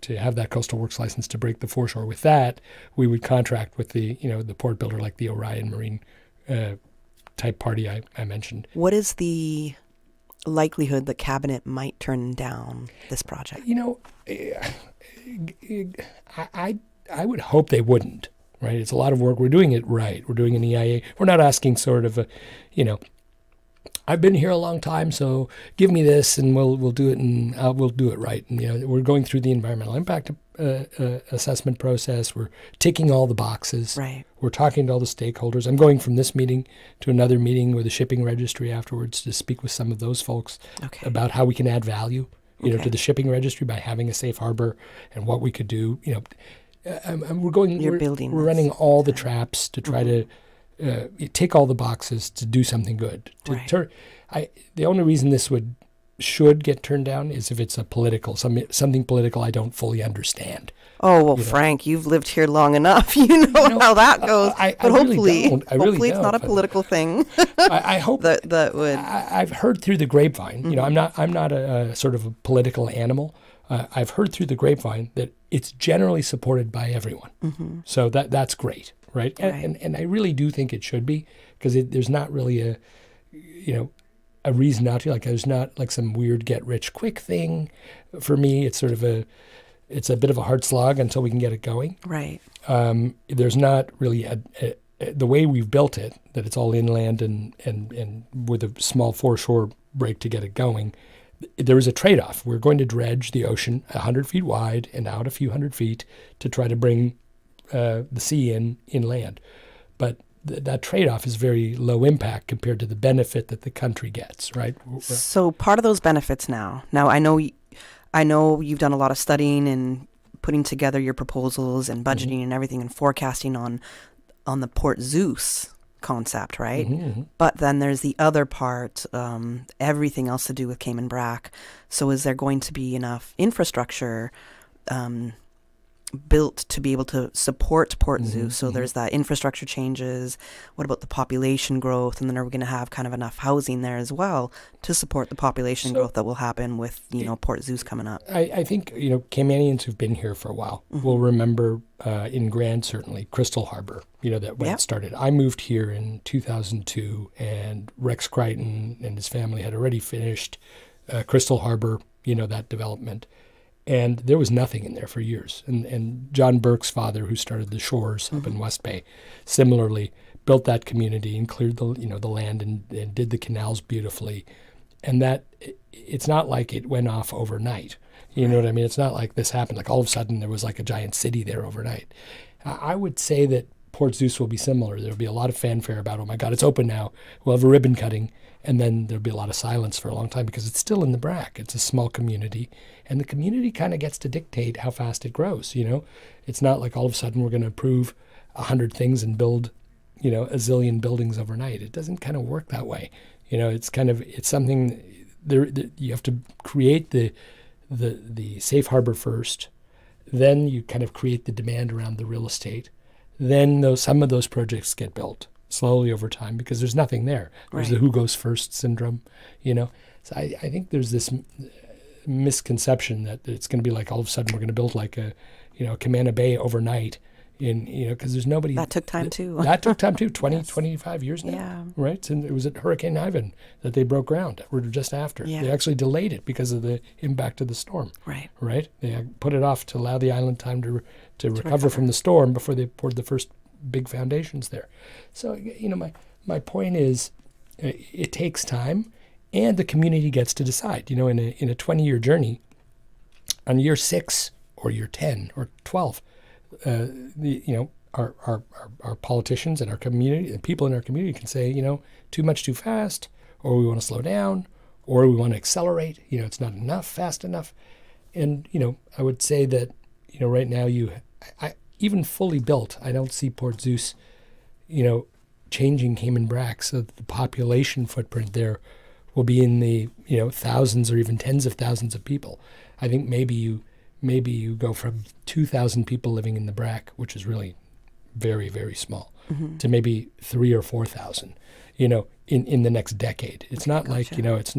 have that Coastal Works license to break the foreshore. With that, we would contract with the port builder like the Orion Marine type party I mentioned. What is the likelihood that cabinet might turn down this project? I would hope they wouldn't. Right, it's a lot of work. We're doing it right. We're doing an EIA. We're not asking sort of I've been here a long time, so give me this, and we'll do it, and we'll do it right. And we're going through the environmental impact assessment process. We're ticking all the boxes. Right. We're talking to all the stakeholders. I'm going from this meeting to another meeting with the shipping registry afterwards to speak with some of those folks about how we can add value, to the shipping registry by having a safe harbor and what we could do. We're running all the traps to try to tick all the boxes to do something good. The only reason this should get turned down is if it's something political I don't fully understand. Oh, well, Frank, you've lived here long enough. You know how that goes. But hopefully it's not a political thing. I hope that would. I've heard through the grapevine. I'm not a sort of a political animal. I've heard through the grapevine that it's generally supported by everyone. Mm-hmm. So that's great, right? And I really do think it should be, because there's not really a reason not to. Like, there's not like some weird get rich quick thing. For me, it's sort of it's a bit of a hard slog until we can get it going. Right. There's not really the way we've built it, that it's all inland and with a small foreshore break to get it going. There is a trade-off. We're going to dredge the ocean 100 feet wide and out a few hundred feet to try to bring the sea inland. But that trade-off is very low impact compared to the benefit that the country gets, right? So part of those benefits now I know you've done a lot of studying and putting together your proposals and budgeting and everything and forecasting on the Port Zeus concept, right? Mm-hmm. But then there's the other part, everything else to do with Cayman Brac. So is there going to be enough infrastructure built to be able to support Port Zeus? So there's that infrastructure changes. What about the population growth? And then are we going to have kind of enough housing there as well to support the population growth that will happen with, Port Zeus coming up? I think, Caymanians who've been here for a while will remember in Grand, certainly, Crystal Harbor, that when it started. I moved here in 2002, and Rex Crichton and his family had already finished Crystal Harbor, that development. And there was nothing in there for years. And John Burke's father, who started the Shores up in West Bay, similarly built that community and cleared the land and did the canals beautifully. And that it's not like it went off overnight. You know what I mean? It's not like this happened. Like all of a sudden there was like a giant city there overnight. I would say that Port Zeus will be similar. There'll be a lot of fanfare about, oh my God, it's open now. We'll have a ribbon cutting. And then there'll be a lot of silence for a long time because it's still in the Brac. It's a small community. And the community kind of gets to dictate how fast it grows, It's not like all of a sudden we're going to approve 100 things and build, a zillion buildings overnight. It doesn't kind of work that way. It's something there you have to create the safe harbor first, then you kind of create the demand around the real estate. Then some of those projects get built slowly over time because there's nothing there. There's the who goes first syndrome, So I think there's this misconception that it's going to be like all of a sudden we're going to build like a Camana Bay overnight because there's nobody. That took time too. That took time too, 25 years now. Yeah. Right? And it was at Hurricane Ivan that they broke ground, or just after. Yeah. They actually delayed it because of the impact of the storm. Right. Right? They put it off to allow the island time to recover from the storm before they poured the first big foundations there. So, my point is it takes time and the community gets to decide. In a 20-year journey, on year 6 or year 10 or 12, our politicians and our community and people in our community can say, too much too fast, or we want to slow down, or we want to accelerate. It's not enough, fast enough. And, I would say that, right now I even fully built, I don't see Port Zeus, changing Cayman Brac so that the population footprint there will be in the, thousands or even tens of thousands of people. I think maybe you go from 2,000 people living in the Brac, which is really very, very small, to maybe 3,000 or 4,000, in the next decade. It's not like, it's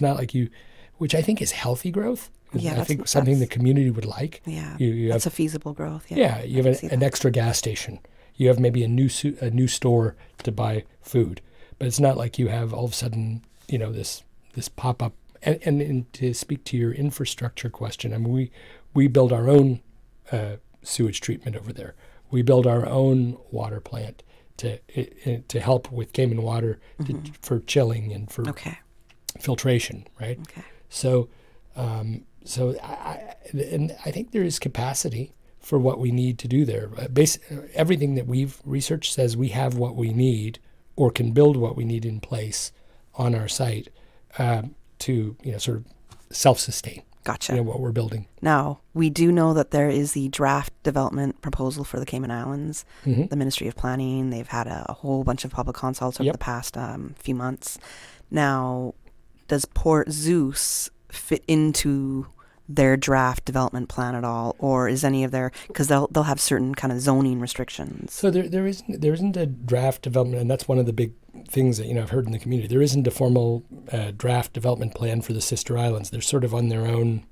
not like you, which I think is healthy growth. Yeah, I think something the community would like. Yeah, you that's have, a feasible growth. Yeah, you have an extra gas station. You have maybe a new store to buy food, but it's not like you have all of a sudden, this pop up. And to speak to your infrastructure question, I mean, we build our own sewage treatment over there. We build our own water plant to help with Cayman water for chilling and for filtration, right? Okay. So I think there is capacity for what we need to do there. Everything that we've researched says we have what we need or can build what we need in place on our site to sort of self-sustain. Gotcha. What we're building. Now, we do know that there is the draft development proposal for the Cayman Islands. The Ministry of Planning, they've had a whole bunch of public consults over the past few months. Now, does Port Zeus fit into their draft development plan at all, or is any of their, because they'll have certain kind of zoning restrictions? So there isn't a draft development, and that's one of the big things that I've heard in the community. There isn't a formal draft development plan for the sister islands. They're sort of on their own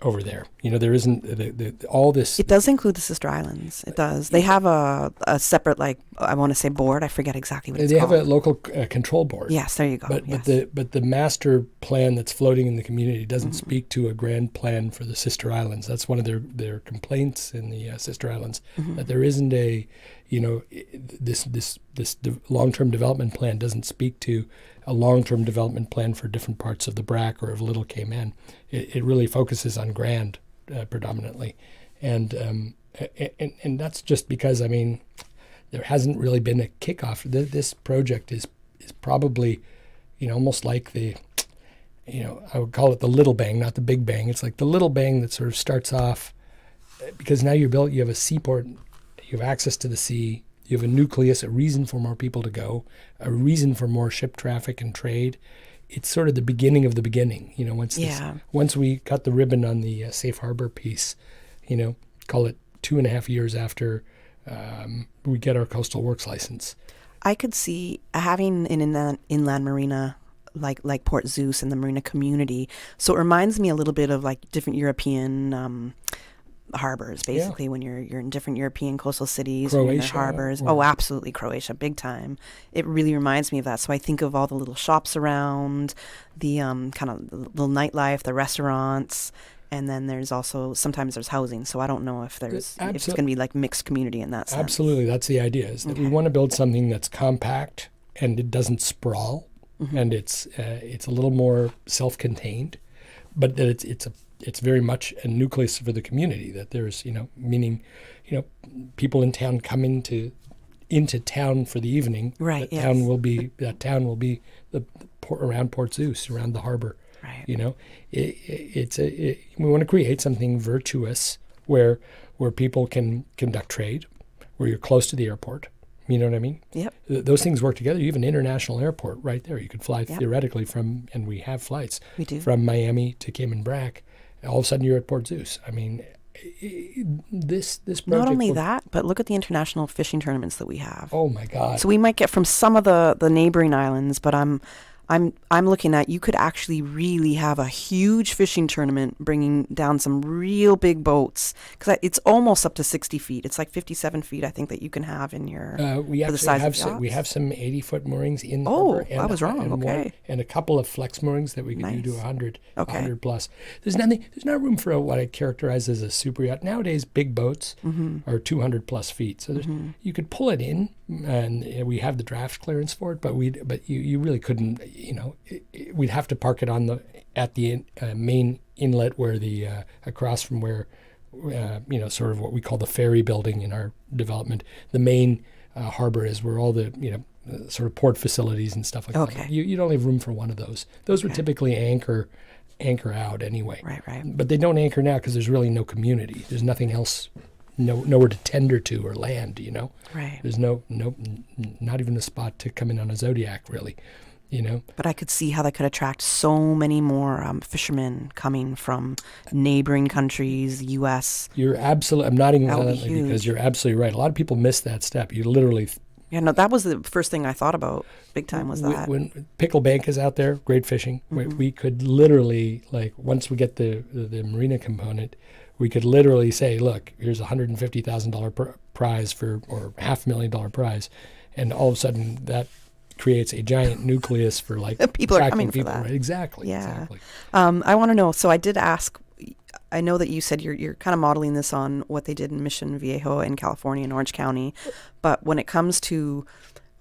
over there. There isn't all this. It does include the sister islands. It does. They have a separate, I want to say board. I forget exactly what it's called. They have a local control board. Yes, there you go. But the master plan that's floating in the community doesn't speak to a grand plan for the sister islands. That's one of their complaints in the sister islands, that there isn't a this long-term development plan doesn't speak to a long-term development plan for different parts of the Brac or of Little Cayman. It really focuses on Grand predominantly, and that's just because there hasn't really been a kickoff. This project is probably almost like the I would call it the little bang, not the big bang. It's like the little bang that sort of starts off because now you have a seaport, you have access to the sea. You have a nucleus, a reason for more people to go, a reason for more ship traffic and trade. It's sort of the beginning of the beginning. Once we cut the ribbon on the safe harbor piece, call it 2.5 years after we get our coastal works license. I could see having an inland marina like Port Zeus and the marina community. So it reminds me a little bit of like different European harbors, basically, when you're in different European coastal cities, or in their harbors. Oh, absolutely, Croatia, big time. It really reminds me of that. So I think of all the little shops around, the kind of little nightlife, the restaurants, and then there's also sometimes there's housing. So I don't know if if it's going to be like mixed community in that sense. Absolutely, that's the idea. Is that we want to build something that's compact and it doesn't sprawl, and it's a little more self-contained, but that it's very much a nucleus for the community, that there's, meaning, people in town come into town for the evening. Right. That town will be the port around Port Zeus, around the harbor. Right. We want to create something virtuous where people can conduct trade, where you're close to the airport, You know what I mean? Yep. Those things work together. You have an international airport right there. You could fly Yep. theoretically from, and we have flights. We do. From Miami to Cayman Brac. All of a sudden you're at Port Zeus. I mean, this project. Not only that, but look at the international fishing tournaments that we have. Oh my God! So we might get from some of the neighboring islands, but I'm looking at, you could actually really have a huge fishing tournament, bringing down some real big boats, because it's almost up to 60 feet. It's like 57 feet, I think, that you can have in your. We for the actually size have of some, we yachts. have some 80-foot moorings in. Oh, harbor, I was wrong. And Okay. and a couple of flex moorings that we can do to 100. Okay. 100 plus. There's not room for what I characterize as a super yacht. Nowadays, big boats are 200 plus feet, so you could pull it in, and we have the draft clearance for it. But you really couldn't. We'd have to park it at the main inlet where the across from where sort of what we call the ferry building in our development. The main harbor is where all the sort of port facilities and stuff like that. You don't have room for one of those. Those would typically anchor out anyway. Right. But they don't anchor now because there's really no community. There's nothing else. Nowhere to tender to or land. Right. There's no not even a spot to come in on a Zodiac really. But I could see how that could attract so many more fishermen coming from neighboring countries, U.S. You're absolutely. I'm nodding That would be violently because huge. you're absolutely right. A lot of people miss that step. You literally. Yeah, no, that was the first thing I thought about big time was that. When Pickle Bank is out there, great fishing. We could literally, once we get the marina component, we could literally say, look, here's a $150,000 prize or $500,000 prize, and all of a sudden that creates a giant nucleus for people are attracting coming people, for that. Right? Exactly. Yeah. Exactly. I want to know. So I did ask. I know that you said you're kind of modeling this on what they did in Mission Viejo in California and Orange County, but when it comes to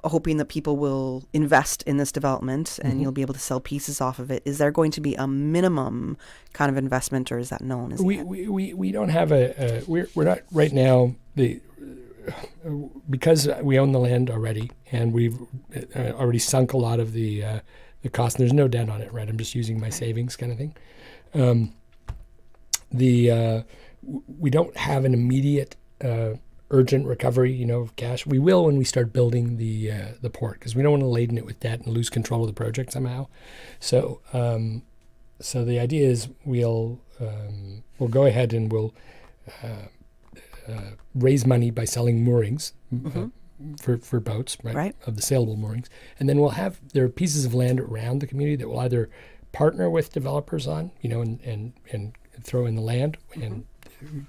hoping that people will invest in this development and you'll be able to sell pieces off of it, is there going to be a minimum kind of investment, or is that known as yet? We don't have we're not right now because we own the land already and we've already sunk a lot of the cost. And there's no debt on it, right? I'm just using my savings kind of thing. We don't have an immediate urgent recovery, of cash. We will when we start building the port, because we don't want to laden it with debt and lose control of the project somehow. So the idea is we'll go ahead and we'll raise money by selling moorings for boats, right? Of the saleable moorings, and then there are pieces of land around the community that we'll either partner with developers on, and throw in the land and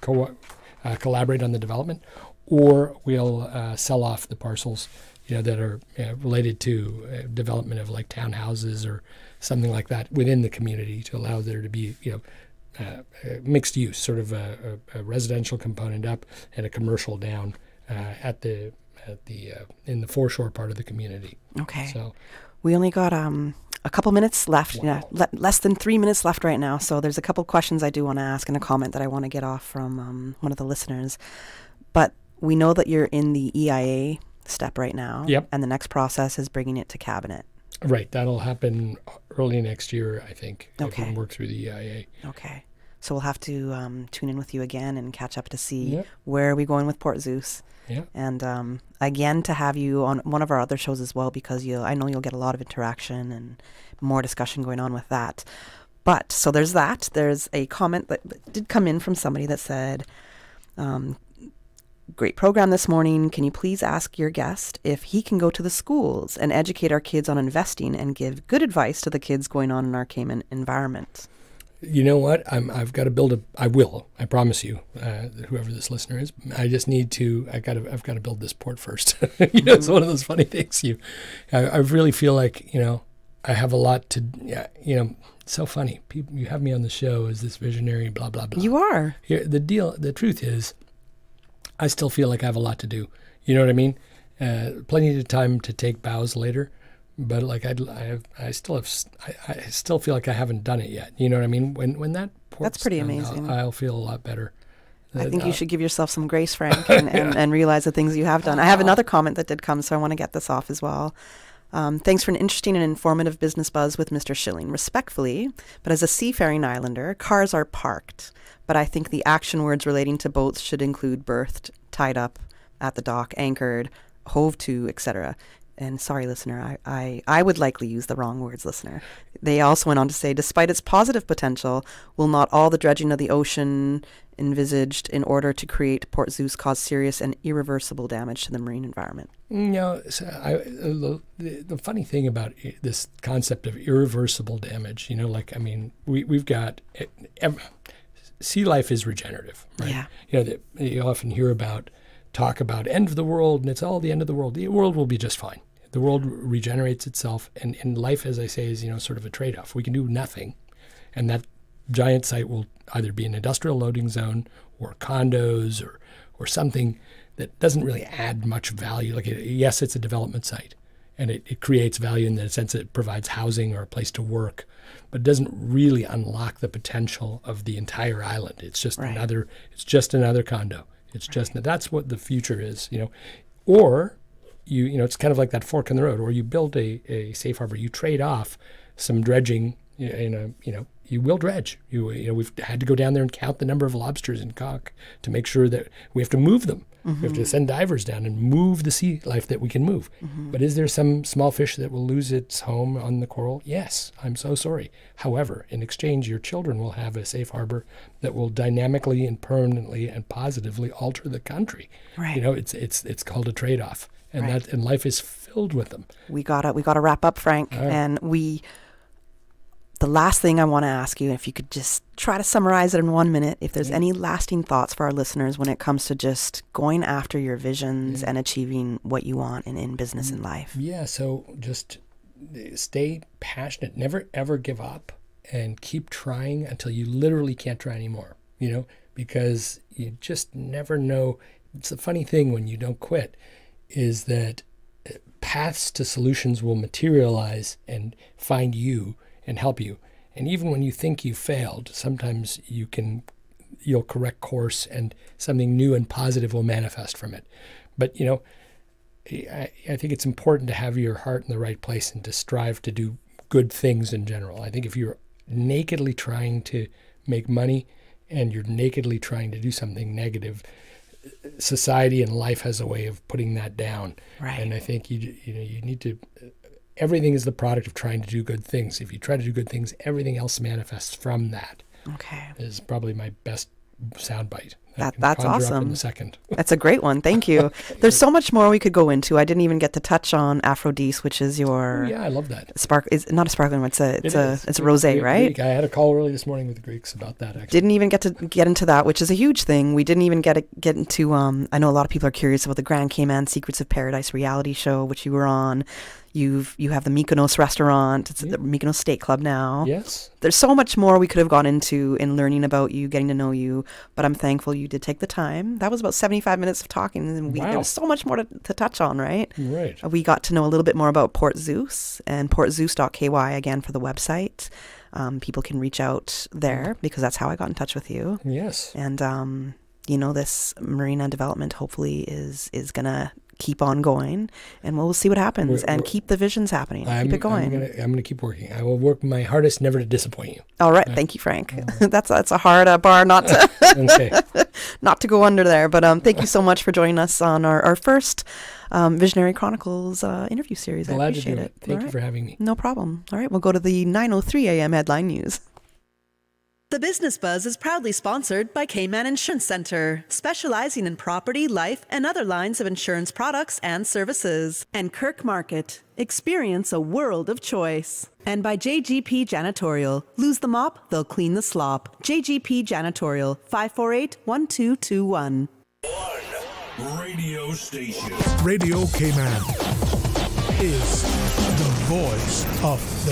collaborate on the development, or we'll sell off the parcels, that are related to development of townhouses or something like that within the community to allow there to be, mixed use, sort of a residential component up and a commercial down in the foreshore part of the community. Okay. So we only got a couple minutes left. Wow. Less than 3 minutes left right now. So there's a couple questions I do want to ask and a comment that I want to get off from one of the listeners. But we know that you're in the EIA step right now. Yep. And the next process is bringing it to cabinet. Right. That'll happen early next year, I think. I Okay. can work through the EIA. Okay. So we'll have to tune in with you again and catch up to see Yep. where are we going with Port Zeus. Yeah. And again, to have you on one of our other shows as well, because I know you'll get a lot of interaction and more discussion going on with that. But so there's that. There's a comment that did come in from somebody that said, great program this morning. Can you please ask your guest if he can go to the schools and educate our kids on investing and give good advice to the kids going on in our Cayman environment? You know what? I've got to build I will. I promise you, whoever this listener is. I just need to. I've got to build this port first. It's one of those funny things. I really feel like I have a lot to. It's so funny. People, you have me on the show as this visionary. Blah blah blah. You are. Here, the truth is, I still feel like I have a lot to do. You know what I mean? Plenty of time to take bows later. But I still feel like I haven't done it yet. You know what I mean? When that port's That's pretty done, amazing. I'll feel a lot better. I think you should give yourself some grace, Frank, and realize the things you have done. I have another comment that did come, so I want to get this off as well. Thanks for an interesting and informative business buzz with Mr. Schilling. Respectfully, but as a seafaring islander, cars are parked. But I think the action words relating to boats should include berthed, tied up, at the dock, anchored, hove to, etc. And sorry, listener, I would likely use the wrong words, listener. They also went on to say, despite its positive potential, will not all the dredging of the ocean envisaged in order to create Port Zeus cause serious and irreversible damage to the marine environment? So the funny thing about this concept of irreversible damage, we've got sea life is regenerative, right? Yeah. You often hear talk about end of the world, and it's all the end of the world. The world will be just fine. The world regenerates itself, and life, as I say, is sort of a trade-off. We can do nothing, and that giant site will either be an industrial loading zone or condos or something that doesn't really add much value. Yes, it's a development site, and it creates value in the sense that it provides housing or a place to work, but it doesn't really unlock the potential of the entire island. It's just another condo. It's just that's what the future is, Or it's kind of like that fork in the road, or you build a safe harbor, you trade off some dredging, you will dredge. We've had to go down there and count the number of lobsters in Cock to make sure that we have to move them. Mm-hmm. We have to send divers down and move the sea life that we can move. Mm-hmm. But is there some small fish that will lose its home on the coral? Yes, I'm so sorry. However, in exchange, your children will have a safe harbor that will dynamically and permanently and positively alter the country. Right. It's called a trade-off, and life is filled with them. We gotta wrap up, Frank, and the last thing I want to ask you, if you could just try to summarize it in 1 minute, if there's any lasting thoughts for our listeners when it comes to just going after your visions and achieving what you want in business and life. Yeah, so just stay passionate. Never, ever give up, and keep trying until you literally can't try anymore, because you just never know. It's a funny thing when you don't quit is that paths to solutions will materialize and find you and help you. And even when you think you failed, sometimes you'll correct course and something new and positive will manifest from it. But, I think it's important to have your heart in the right place and to strive to do good things in general. I think if you're nakedly trying to make money and you're nakedly trying to do something negative, society and life has a way of putting that down. Right. And I think you need to... Everything is the product of trying to do good things. If you try to do good things, everything else manifests from that. Okay. Is probably my best soundbite. That's awesome. In a second. That's a great one. Thank you. There's so much more we could go into. I didn't even get to touch on Aphrodite, which is your... Oh, yeah, I love that. It's not a sparkling. It's a rosé, right? Greek. I had a call early this morning with the Greeks about that. Actually, didn't even get into that, which is a huge thing. We didn't even get into. I know a lot of people are curious about the Grand Cayman Secrets of Paradise reality show, which you were on. You have the Mykonos restaurant. It's the Mykonos Steak Club now. Yes. There's so much more we could have gone into in learning about you, getting to know you, but I'm thankful you did take the time. That was about 75 minutes of talking, and there was so much more to touch on, right? Right. We got to know a little bit more about Port Zeus and portzeus.ky again for the website. People can reach out there because that's how I got in touch with you. Yes. And, this marina development hopefully is going to keep on going, and we'll see what happens and keep the visions happening. Keep it going. I'm going to keep working. I will work my hardest never to disappoint you. All right. Thank you, Frank. That's a hard bar not to not to go under there. But thank you so much for joining us on our first Visionary Chronicles interview series. Glad I appreciate to do it. Thank you for having me. No problem. All right. We'll go to the 9:03 a.m. headline news. The Business Buzz is proudly sponsored by Cayman Insurance Center, specializing in property, life, and other lines of insurance products and services. And Kirk Market. Experience a world of choice. And by JGP Janitorial. Lose the mop, they'll clean the slop. JGP Janitorial, 548-1221. Radio station. Radio Cayman is the voice of the